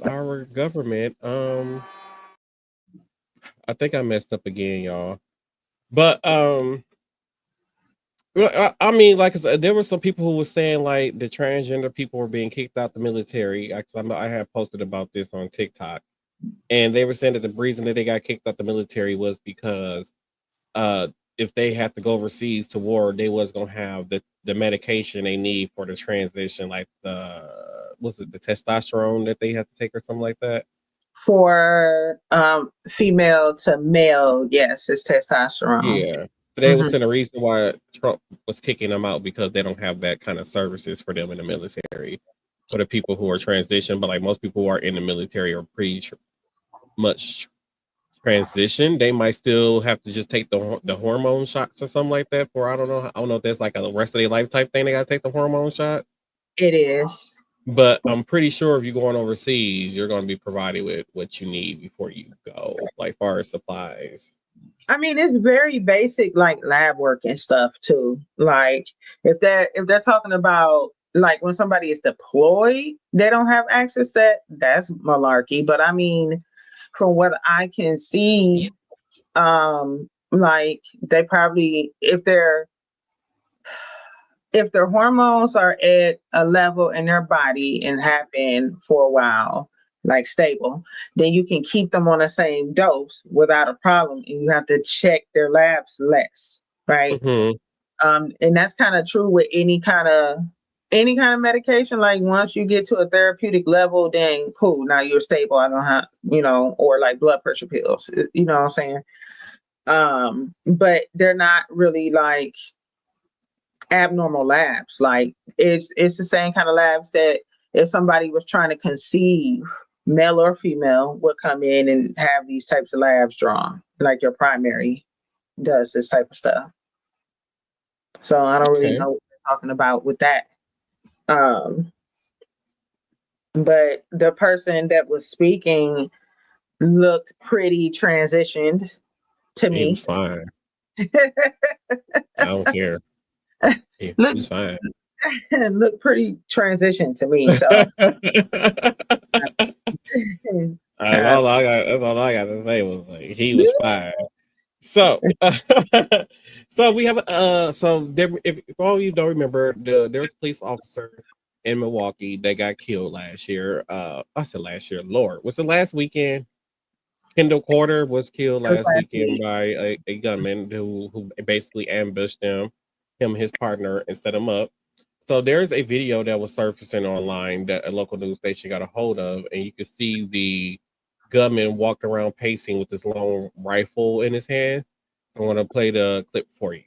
our government. I think I messed up again, y'all. But well, I mean, like I said, there were some people who were saying like the transgender people were being kicked out the military. I had posted about this on TikTok, and they were saying that the reason that they got kicked out the military was because uh if they had to go overseas to war, they was gonna have the medication they need for the transition, like the testosterone that they have to take or something like that. For female to male, yes, it's testosterone. Yeah. So they were Hmm. saying the reason why Trump was kicking them out because they don't have that kind of services for them in the military. For the people who are transitioned, but like most people who are in the military are pretty much transition. They might still have to just take the hormone shots or something like that. For I don't know if that's like a rest of their life type thing. They got to take the hormone shot. It is. But I'm pretty sure if you're going overseas, you're going to be provided with what you need before you go, like far as supplies. I mean, it's very basic, like lab work and stuff too. Like, if they're talking about like when somebody is deployed, they don't have access to that. That's malarkey. But I mean, from what I can see, like they probably if their hormones are at a level in their body and have been for a while, like stable, then you can keep them on the same dose without a problem. And you have to check their labs less, right? Hmm. And that's kind of true with any kind of medication. Like once you get to a therapeutic level, then cool. Now you're stable. I don't have, or like blood pressure pills. You know what I'm saying? But they're not really like abnormal labs. Like it's the same kind of labs that if somebody was trying to conceive, male or female, would come in and have these types of labs drawn. Like your primary does this type of stuff. So I don't really Okay. know what they're talking about with that. Um, but the person that was speaking looked pretty transitioned to He was me. fine. I don't care. He look was fine. looked pretty transitioned to me. So uh, That's all I got to say was like he was fine. So, so we have so there. If all of you don't remember, there was a police officer in Milwaukee that got killed last year. I said last year. Lord, was it last weekend? Kendall Carter was killed it was last last weekend week. by a gunman who basically ambushed him and his partner and set him up. So there's a video that was surfacing online that a local news station got a hold of, and you could see the gunman walked around pacing with this long rifle in his hand. I want to play the clip for you.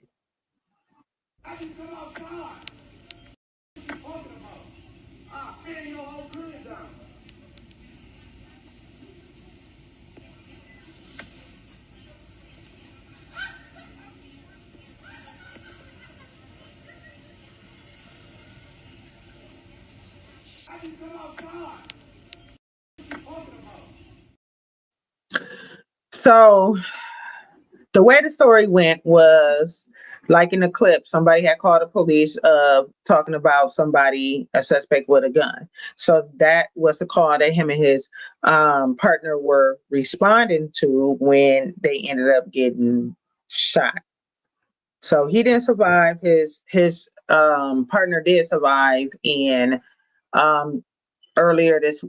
So the way the story went was like in the clip, somebody had called the police talking about somebody, a suspect with a gun. So that was a call that him and his partner were responding to when they ended up getting shot. So he didn't survive. His partner did survive, and um, earlier this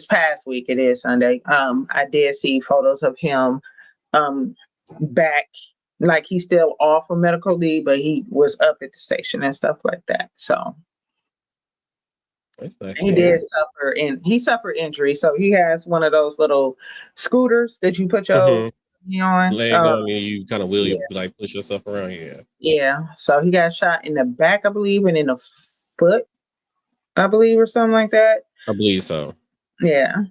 past week, it is Sunday. I did see photos of him um back, like he's still off of medical leave, but he was up at the station and stuff like that. So That's nice to he hear. did suffer, and he suffered injury. So he has one of those little scooters that you put your Mhm. knee on. Leg on, and you kind of will Yeah, you like push yourself around. Yeah, yeah. So he got shot in the back, I believe, and in the foot, I believe, or something like that. I believe so. Yeah,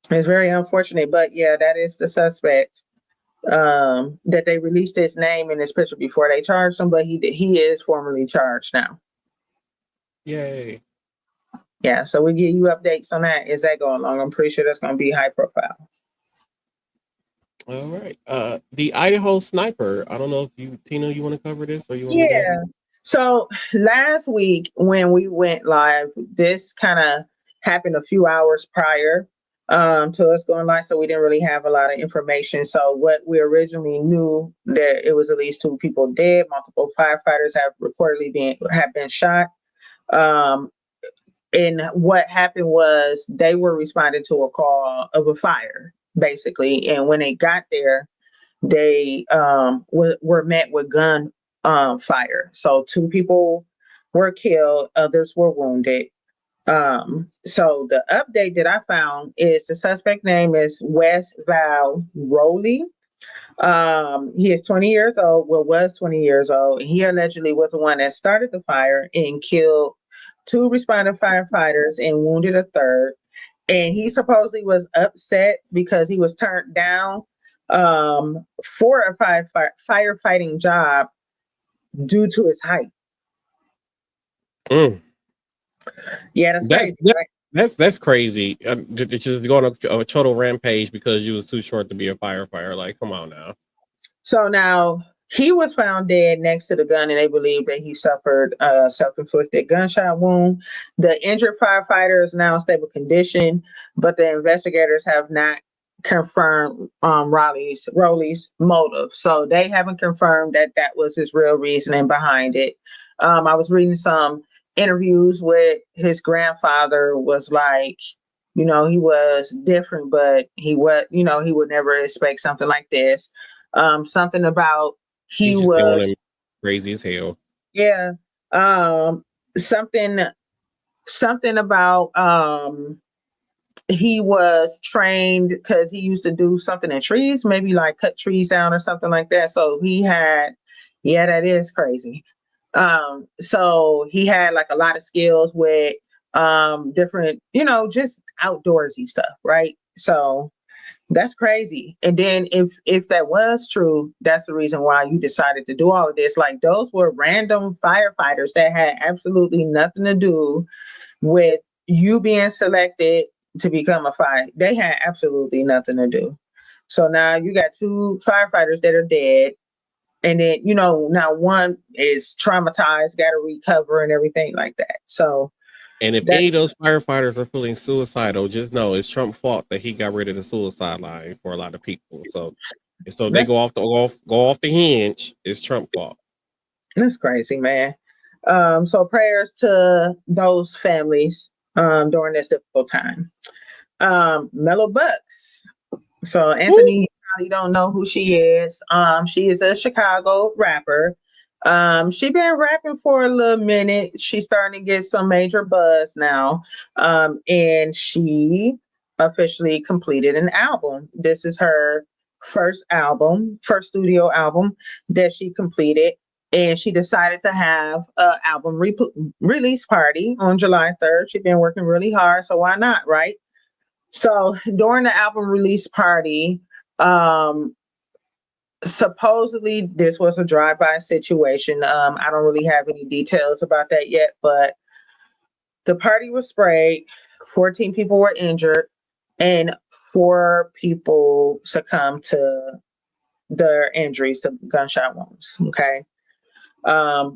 it's very unfortunate, but yeah, that is the suspect. That they released his name and his picture before they charged him, but he is formally charged now. Yay! Yeah, so we give you updates on that as that go along. I'm pretty sure that's going to be high profile. All right. The Idaho sniper. I don't know if you, Tina, you want to cover this or you want me to? Yeah. So last week when we went live, this kind of happened a few hours prior to us going live, so we didn't really have a lot of information. So what we originally knew, that it was at least 2 people dead, multiple firefighters have been shot. Um, and what happened was they were responding to a call of a fire, basically. And when they got there, they were met with gun fire. So 2 people were killed, others were wounded. So the update that I found is the suspect name is Wes Val Rowley. He is 20 years old, well, was 20 years old, and he allegedly was the one that started the fire and killed 2 responding firefighters and wounded a third. And he supposedly was upset because he was turned down for a firefighting job due to his height. Mm. Yeah, that's That's crazy, that, right? that's crazy. Just going on a total rampage because you was too short to be a firefighter. Like, come on now. So now he was found dead next to the gun, and they believe that he suffered a self-inflicted gunshot wound. The injured firefighter is now in stable condition, but the investigators have not confirmed Rowley's motive. So they haven't confirmed that that was his real reasoning behind it. I was reading some interviews with his grandfather, was like, he was different, but he would never expect something like this. Something about He he just didn't want to was, crazy as hell. yeah, um something something about he was trained because he used to do something in trees, maybe like cut trees down or something like that. So yeah, that is crazy. So he had like a lot of skills with different, just outdoorsy stuff, right? So that's crazy. And then if that was true, that's the reason why you decided to do all of this. Like, those were random firefighters that had absolutely nothing to do with you being selected to become a fire. They had absolutely nothing to do. So now you got 2 firefighters that are dead. And then, now one is traumatized, got to recover and everything like that. So And if that any of those firefighters are feeling suicidal, just know it's Trump's fault that he got rid of the suicide line for a lot of people. So they that's go off the hinge. It's Trump's fault. that's crazy, man. So prayers to those families during this difficult time. Mellow Bucks. So Woo! Anthony, you probably don't know who she is. She is a Chicago rapper. She been rapping for a little minute. She's starting to get some major buzz now. And she officially completed an album. This is her first studio album that she completed. And she decided to have an album release party on July 3rd. She's been working really hard, so why not, right? So during the album release party, um, supposedly this was a drive-by situation. I don't really have any details about that yet, but the party was sprayed. 14 people were injured, and 4 people succumbed to their injuries, to gunshot wounds. Okay.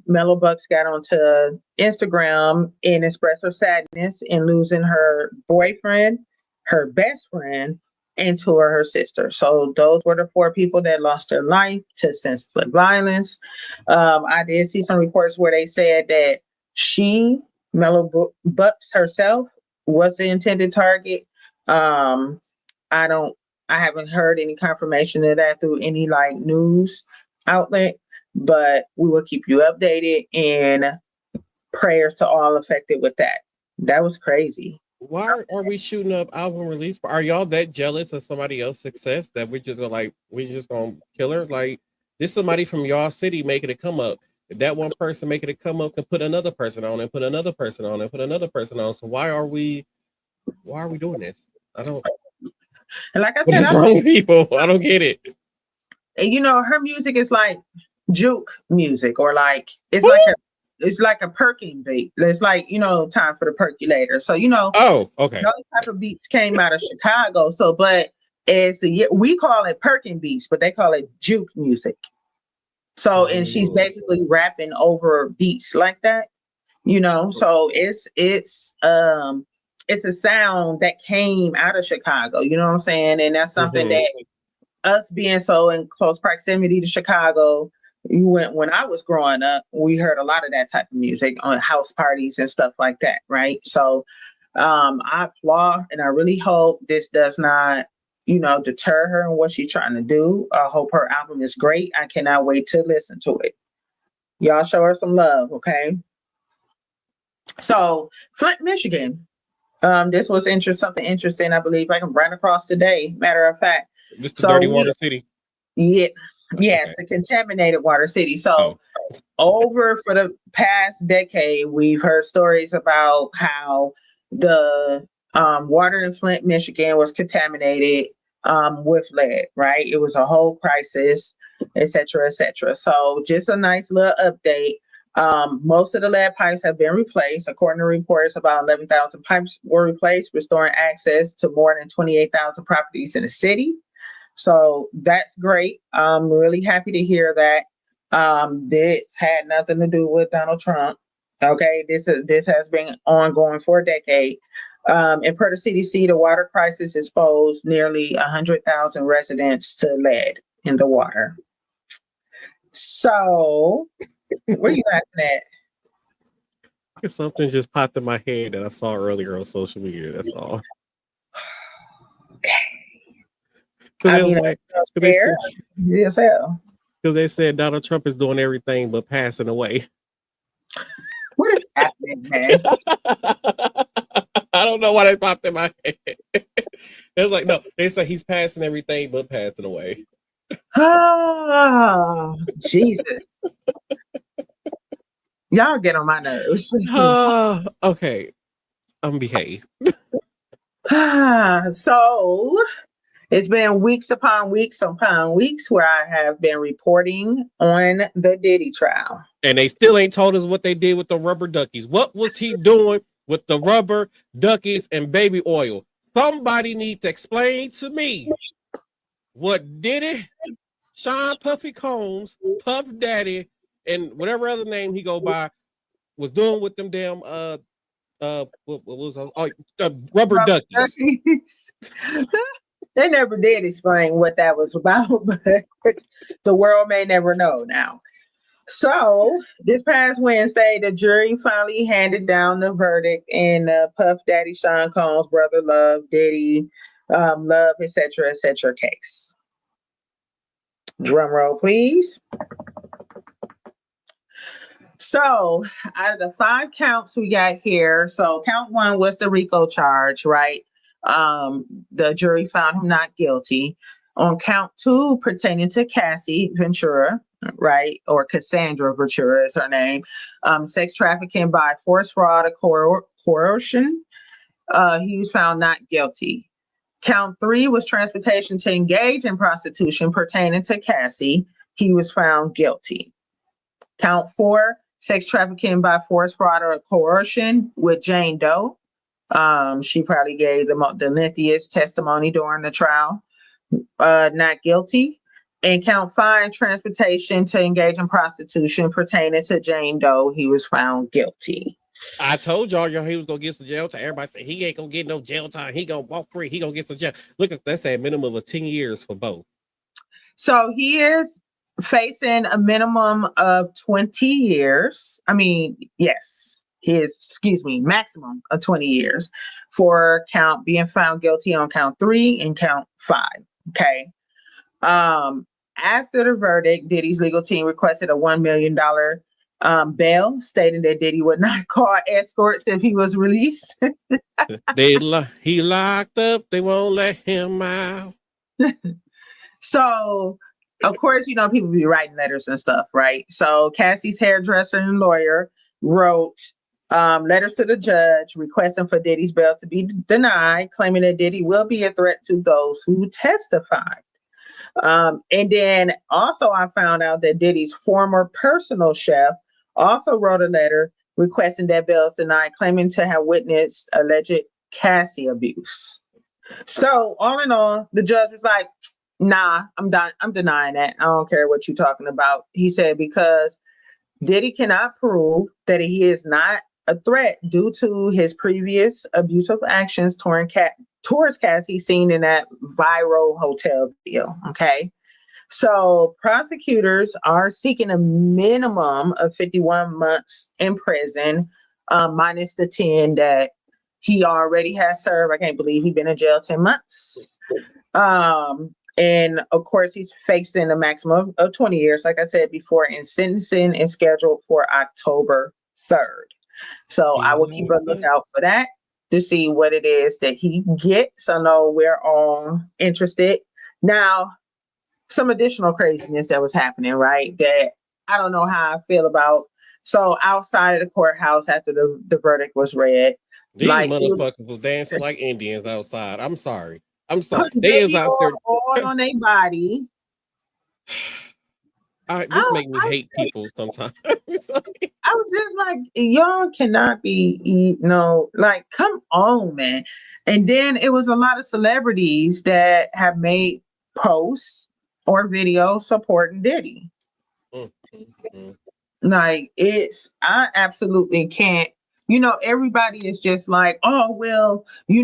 Mellow Bucks got onto Instagram and expressed her sadness in losing her boyfriend, her best friend, and 2 of her sisters. So those were the 4 people that lost their life to senseless violence. I did see some reports where they said that Bucks herself, was the intended target. Um, I don't, I haven't heard any confirmation of that through any like news outlet, but we will keep you updated, and prayers to all affected with that. That was crazy. Why are we shooting up album release? Are y'all that jealous of somebody else's success that we're just gonna kill her? Like, this somebody from y'all city making it come up. If that one person making it come up can put another person on and put another person on and put another person on. So why are we doing this? I don't. And like I What said, is wrong with people? I don't get it. her music is like juke music, or like it's like a perking beat. It's like, time for the percolator. So, Oh, okay. those type of beats came out of Chicago. So, but we call it perking beats, but they call it juke music. So, and she's basically rapping over beats like that, So it's a sound that came out of Chicago. You know what I'm saying? And that's something that us being so in close proximity to Chicago, when I was growing up, we heard a lot of that type of music on house parties and stuff like that, right? So I applaud, and I really hope this does not, deter her in what she's trying to do. I hope her album is great. I cannot wait to listen to it. Y'all show her some love, okay? So Flint, Michigan. This was something interesting. I believe I can run across today. Matter of fact, Just the dirty water city. Yeah, yes, Okay. the contaminated water city. So over for the past decade, we've heard stories about how the water in Flint, Michigan was contaminated with lead, right? It was a whole crisis, et cetera, et cetera. So just a nice little update. Most of the lead pipes have been replaced. According to reports, about 11,000 pipes were replaced, restoring access to more than 28,000 properties in the city. So that's great. I'm really happy to hear that. This had nothing to do with Donald Trump. Okay, this has been ongoing for a decade. And per the CDC, the water crisis exposed nearly 100,000 residents to lead in the water. So, what are you laughing at? Something just popped in my head that I saw earlier on social media. That's all. I mean, because they said Donald Trump is doing everything but passing away. What is happening, man? I don't know why that popped in my head. It's like, no, they say he's passing everything but passing away. Oh, Jesus. Y'all get on my nerves. Okay. Behave. So it's been weeks upon weeks where I have been reporting on the Diddy trial. And they still ain't told us what they did with the rubber duckies. What was he doing with the rubber duckies and baby oil? Somebody need to explain to me what Diddy, Sean Puffy Combs, Puff Daddy, and whatever other name he go by was doing with them damn rubber duckies. They never did explain what that was about, but the world may never know now. So this past Wednesday, the jury finally handed down the verdict in Puff Daddy Sean Combs' brother Love, Diddy, Love, etc., case. Drum roll, please. So out of the 5 counts we got here, so count 1 was the RICO charge, right? The jury found him not guilty. On count 2, pertaining to Cassie Ventura, right, or Cassandra Ventura is her name, sex trafficking by force, fraud, or coercion, he was found not guilty. Count 3 was transportation to engage in prostitution pertaining to Cassie. He was found guilty. Count 4, sex trafficking by force, fraud, or coercion with Jane Doe. She probably gave the lengthiest testimony during the trial. Not guilty. And count 5, transportation to engage in prostitution pertaining to Jane Doe. He was found guilty. I told y'all he was gonna get some jail time. Everybody said he ain't gonna get no jail time. He gonna walk free. He gonna get some jail. Look, that's a minimum of 10 years for both. So he is facing a minimum of 20 years. I mean, yes, maximum of 20 years for being found guilty on count 3 and count 5. Okay. After the verdict, Diddy's legal team requested a $1 million bail, stating that Diddy would not call escorts if he was released. He locked up. They won't let him out. So, of course, people be writing letters and stuff, right? So Cassie's hairdresser and lawyer wrote letters to the judge requesting for Diddy's bail to be denied, claiming that Diddy will be a threat to those who testified. And then also I found out that Diddy's former personal chef also wrote a letter requesting that bail is denied, claiming to have witnessed alleged Cassie abuse. So all in all, the judge was like, nah, I'm denying that. I don't care what you're talking about. He said, because Diddy cannot prove that he is not a threat due to his previous abusive actions towards Cassie seen in that viral hotel video. Okay. So prosecutors are seeking a minimum of 51 months in prison, minus the 10 that he already has served. I can't believe he's been in jail 10 months. And of course, he's facing a maximum of 20 years, like I said before, and sentencing is scheduled for October 3rd. So I will keep a lookout for that to see what it is that he gets. I know we're all interested. Now, some additional craziness that was happening, right? That I don't know how I feel about. So outside of the courthouse after the verdict was read, these motherfuckers was dancing like Indians outside. I'm sorry. They is out there all on their body. This make me hate people sometimes. I was just like, y'all cannot be, like, come on, man. And then it was a lot of celebrities that have made posts or videos supporting Diddy. Mm-hmm. Like, I absolutely can't. Everybody is just like, oh, well, he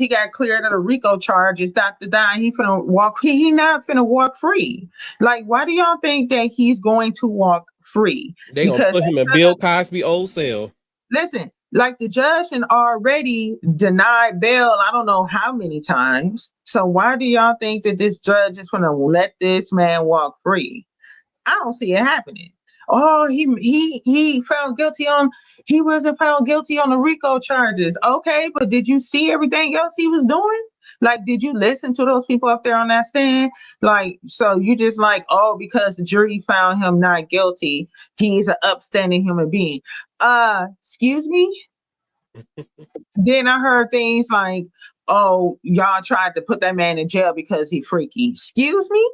got cleared of the RICO charges, Dr. Don. He not finna walk free. Like, why do y'all think that he's going to walk free? They gonna put him in Bill Cosby old cell. Listen, like the judge had already denied bail, I don't know how many times. So why do y'all think that this judge is gonna let this man walk free? I don't see it happening. Oh, he wasn't found guilty on the RICO charges. Okay, but did you see everything else he was doing? Like, did you listen to those people up there on that stand? Like, so you just like, oh, because the jury found him not guilty, he's an upstanding human being. Excuse me? Then I heard things like, oh, y'all tried to put that man in jail because he freaky. Excuse me?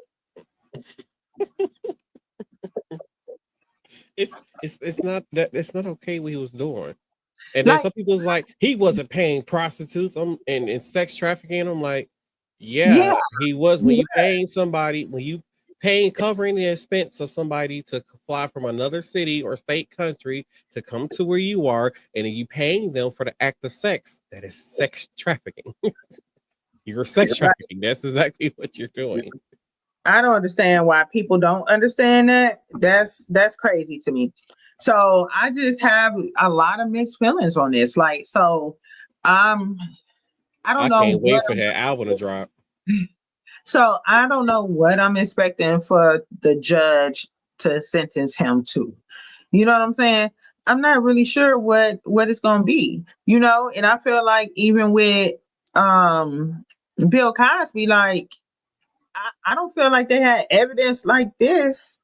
It's not okay what he was doing. And then some people's like, he wasn't paying prostitutes and sex trafficking. I'm like, yeah, he was. When you covering the expense of somebody to fly from another city or state country to come to where you are, and then you paying them for the act of sex, that is sex trafficking. You're sex trafficking. That's exactly what you're doing. I don't understand why people don't understand that. That's crazy to me. So I just have a lot of mixed feelings on this. Like, so I don't know. I can't wait for that album to drop. So I don't know what I'm expecting for the judge to sentence him to. You know what I'm saying? I'm not really sure what it's gonna be, and I feel like even with Bill Cosby, like, I don't feel like they had evidence like this.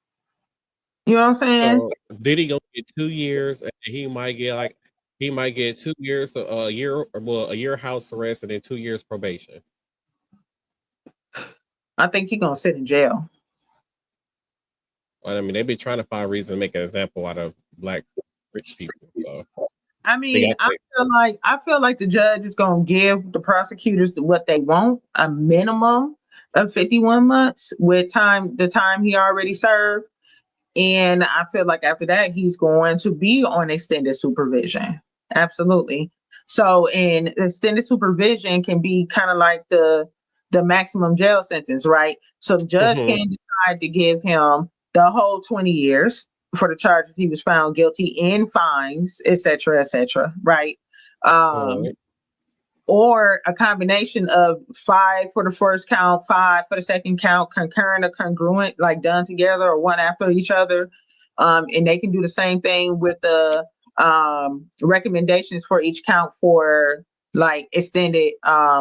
You know what I'm saying? So Diddy gonna get 2 years, and he might get 2 years, a year house arrest, and then 2 years probation. I think he's gonna sit in jail. I mean, they've been trying to find a reason to make an example out of black rich people. So. I They mean, got that. I feel like the judge is gonna give the prosecutors what they want, a minimum of 51 months with the time he already served. And I feel like after that, he's going to be on extended supervision. Absolutely. So, and extended supervision can be kind of like the maximum jail sentence, right? So the judge Hmm. can decide to give him the whole 20 years for the charges he was found guilty in, fines, et cetera, right? Um, Right. or a combination of 5 for the first count, 5 for the second count, concurrent or congruent, like done together or one after each other. And they can do the same thing with the recommendations for each count for like extended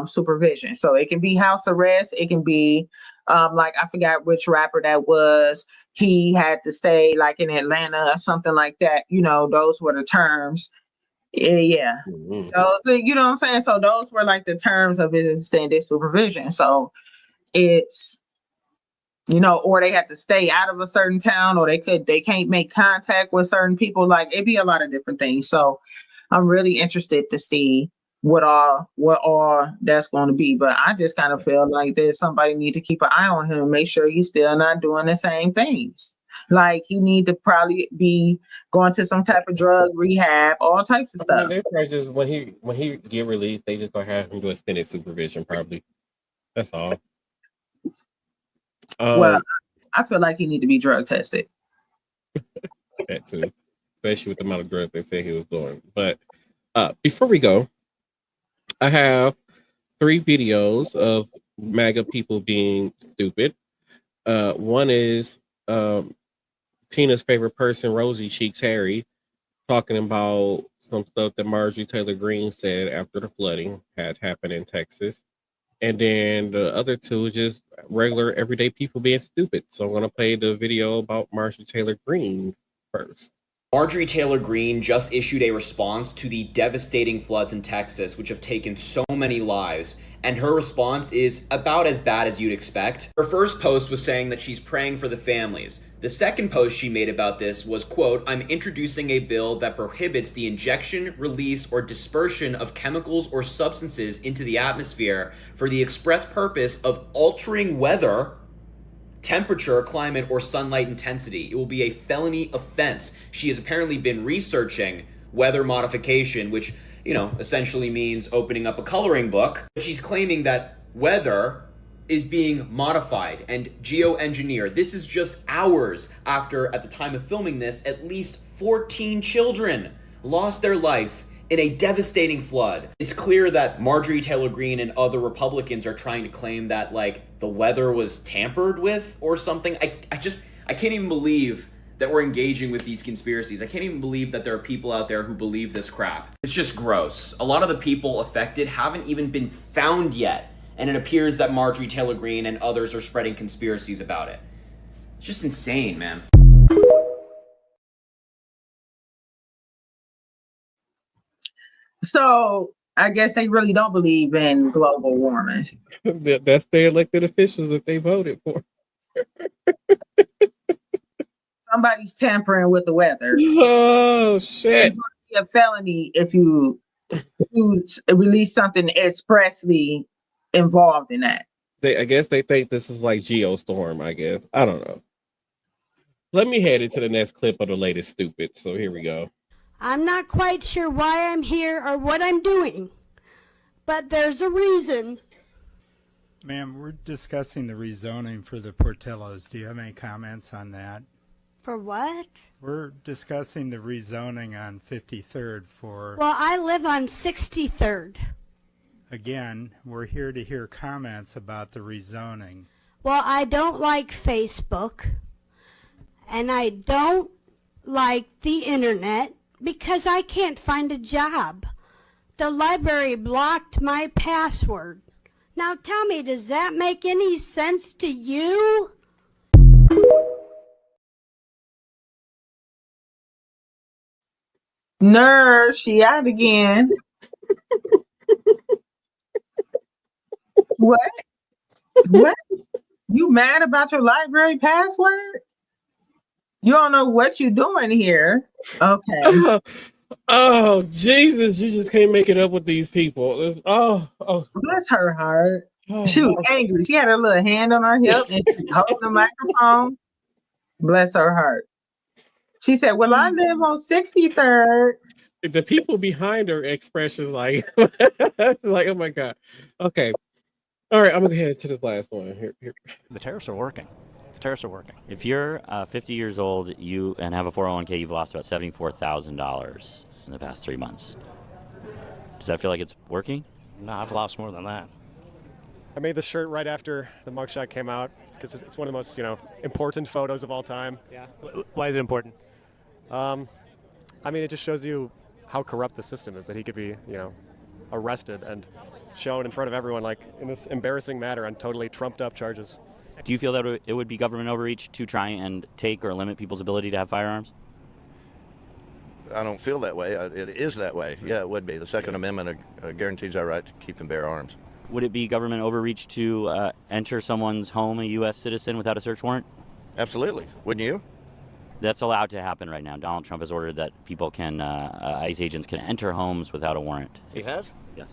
supervision. So it can be house arrest, it can be like I forgot which rapper that was. He had to stay like in Atlanta or something like that. You know, those were the terms. Yeah. Mhm. Those, you know what I'm saying? So those were like the terms of his extended supervision. So it's, you know, or they had to stay out of a certain town, or they can't make contact with certain people. Like it'd be a lot of different things. So I'm really interested to see what all that's going to be. But I just kind of feel like there's somebody need to keep an eye on him and make sure he's still not doing the same things. Like he need to probably be going to some type of drug rehab, all types of I mean, stuff. they probably just when he get released, they just gonna have him do extended supervision. Probably that's all. Well, Um, I feel like he need to be drug tested. that too, especially with the amount of drugs they said he was doing. But before we go, I have 3 videos of MAGA people being stupid. One is Tina's favorite person, Rosie Cheeks Harry, talking about some stuff that Marjorie Taylor Greene said after the flooding had happened in Texas. And then the other two is just regular everyday people being stupid. So I'm gonna play the video about Marjorie Taylor Greene first. Marjorie Taylor Greene just issued a response to the devastating floods in Texas, which have taken so many lives. And her response is about as bad as you'd expect. Her first post was saying that she's praying for the families. The second post she made about this was, quote, "I'm introducing a bill that prohibits the injection, release, or dispersion of chemicals or substances into the atmosphere for the express purpose of altering weather, temperature, climate, or sunlight intensity. It will be a felony offense." She has apparently been researching weather modification, which, essentially means opening up a coloring book. She's claiming that weather is being modified and geoengineered. This is just hours after, at the time of filming this, at least 14 children lost their life in a devastating flood. It's clear that Marjorie Taylor Greene and other Republicans are trying to claim that, like, the weather was tampered with or something. I can't even believe that we're engaging with these conspiracies. I can't even believe that there are people out there who believe this crap. It's just gross. A lot of the people affected haven't even been found yet, and it appears that Marjorie Taylor Greene and others are spreading conspiracies about it. It's just insane, man. So I guess they really don't believe in global warming. That's the elected officials that they voted for. Somebody's tampering with the weather. Oh It's shit! going to be a felony if you release something expressly involved in that. I guess they think this is like Geostorm. I guess I don't know. Let me head into the next clip of the latest stupid. So here we go. I'm not quite sure why I'm here or what I'm doing, but there's a reason. Ma'am, we're discussing the rezoning for the Portillos. Do you have any comments on that? For what? We're discussing the rezoning on 53rd for, Well, I live on 63rd. again, we're here to hear comments about the rezoning. Well, I don't like Facebook, and I don't like the internet because I can't find a job. The library blocked my password. Now tell me, does that make any sense to you? Nerd, she out again. What? What? You mad about your library password? You don't know what you're doing here. Okay. Oh Jesus, you just can't make it up with these people. Bless her heart. She was Oh. angry. She had her little hand on her hip and she's holding the microphone. Bless her heart. She said, "Well, I live on 63rd." The people behind her expressions like like, oh my god. Okay. All right, I'm gonna head to the last one. Here. The tariffs are working. The tariffs are working. If you're 50 years old and have a 401k, you've lost about $74,000 in the past 3 months. Does that feel like it's working? No, I've lost more than that. I made this shirt right after the mugshot came out because it's one of the most, important photos of all time. Yeah. Why is it important? I mean, it just shows you how corrupt the system is, that he could be, arrested and shown in front of everyone, like in this embarrassing manner on totally trumped up charges. Do you feel that it would be government overreach to try and take or limit people's ability to have firearms? I don't feel that way. It is that way. Yeah, it would be. The Second Amendment guarantees our right to keep and bear arms. Would it be government overreach to enter someone's home, a U.S. citizen, without a search warrant? Absolutely. Wouldn't you? That's allowed to happen right now. Donald Trump has ordered that people ICE agents can enter homes without a warrant. He has? Yes.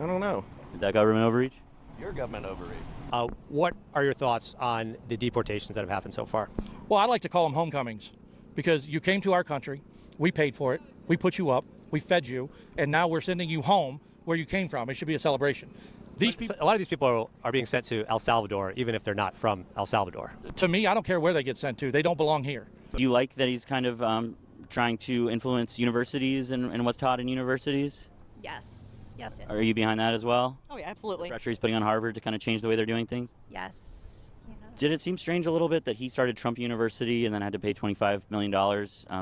I don't know. Is that government overreach? Your government overreach. What are your thoughts on the deportations that have happened so far? Well, I like to call them homecomings because you came to our country, we paid for it, we put you up, we fed you, and now we're sending you home where you came from. It should be a celebration. A lot of these people are being sent to El Salvador, even if they're not from El Salvador. To me, I don't care where they get sent to. They don't belong here. Do you like that he's kind of trying to influence universities and what's taught in universities? Yes. Yes. Are you behind that as well? Oh, yeah, absolutely. Pressure he's putting on Harvard to kind of change the way they're doing things? Yes. Yeah. Did it seem strange a little bit that he started Trump University and then had to pay $25 million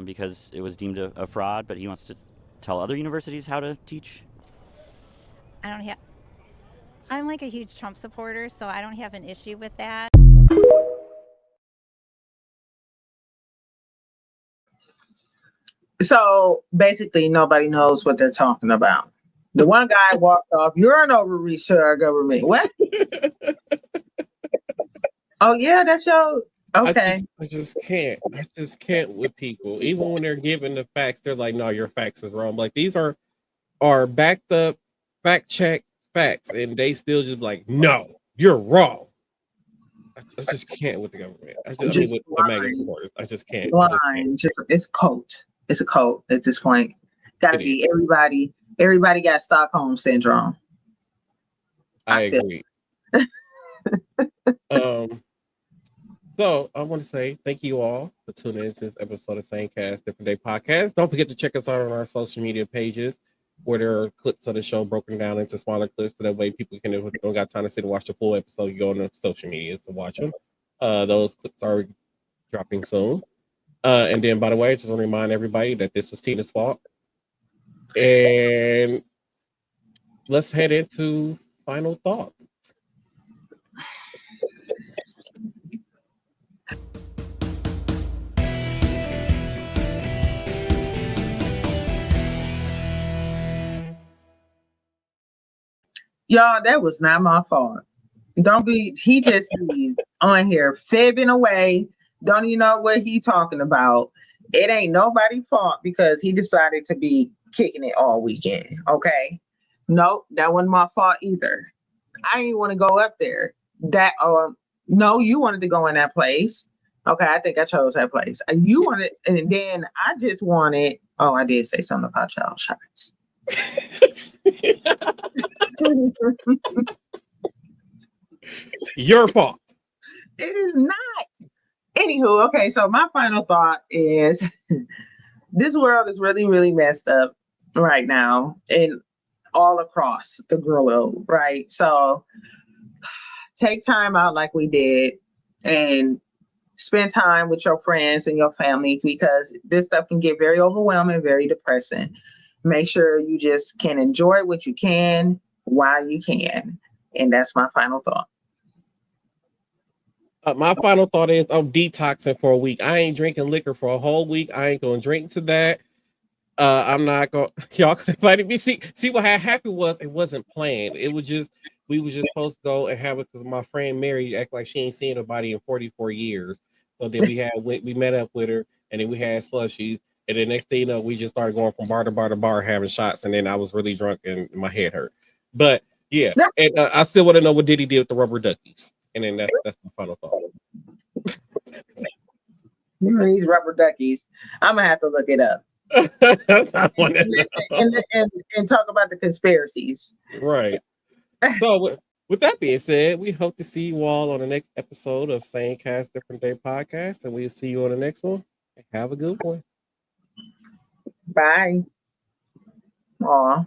because it was deemed a fraud, but he wants to tell other universities how to teach? I'm like a huge Trump supporter, so I don't have an issue with that. So basically, nobody knows what they're talking about. The one guy walked off. You're an overreach to our government. What? Oh yeah, that's your okay. I just can't. I just can't with people. Even when they're given the facts, they're like, "No, your facts is wrong." Like these are backed up, fact check facts, and they still just like, "No, you're wrong." I just can't with the government. I mean, with the mega reporters, I just can't. Blind. It's a cult. It's a cult at this point. Gotta be everybody. Everybody got Stockholm syndrome. I agree. So I want to say thank you all for tuning into this episode of Same Cast Different Day podcast. Don't forget to check us out on our social media pages where there are clips of the show broken down into smaller clips, so that way people can, if they don't got time to sit and watch the full episode, you go on the social media to watch them. Those clips are dropping soon. And then, by the way, I just want to remind everybody that this was Tina's fault. And let's head into final thoughts. Y'all, that was not my fault. He just be on here fibbing away. Don't even know what he talking about. It ain't nobody's fault because he decided to be kicking it all weekend. Okay. Nope, that wasn't my fault either. I didn't want to go up there. No, you wanted to go in that place. Okay, I think I chose that place. You wanted, and then I just wanted. Oh, I did say something about y'all shots. Your fault. It is not. Anywho, okay, so my final thought is this world is really, really messed up right now and all across the globe, right? So take time out like we did and spend time with your friends and your family because this stuff can get very overwhelming, very depressing. Make sure you just can enjoy what you can while you can. And that's my final thought. My final thought is I'm detoxing for a week. I ain't drinking liquor for a whole week. I ain't gonna drink to that. I'm not gonna. Y'all could invite me. See what happened was it wasn't planned. It was just we was just supposed to go and have it because my friend Mary act like she ain't seen nobody in 44 years. So then we met up with her and then we had slushies And then next thing you know, we just started going from bar to bar to bar having shots, and then I was really drunk and my head hurt. But yeah, and I still want to know what Diddy did with the rubber duckies. And then that's my final thought. These rubber duckies. I'm gonna have to look it up. and talk about the conspiracies. Right. So with that being said, we hope to see you all on the next episode of Same Cast Different Day podcast, and we'll see you on the next one. Have a good one. Bye. Aw.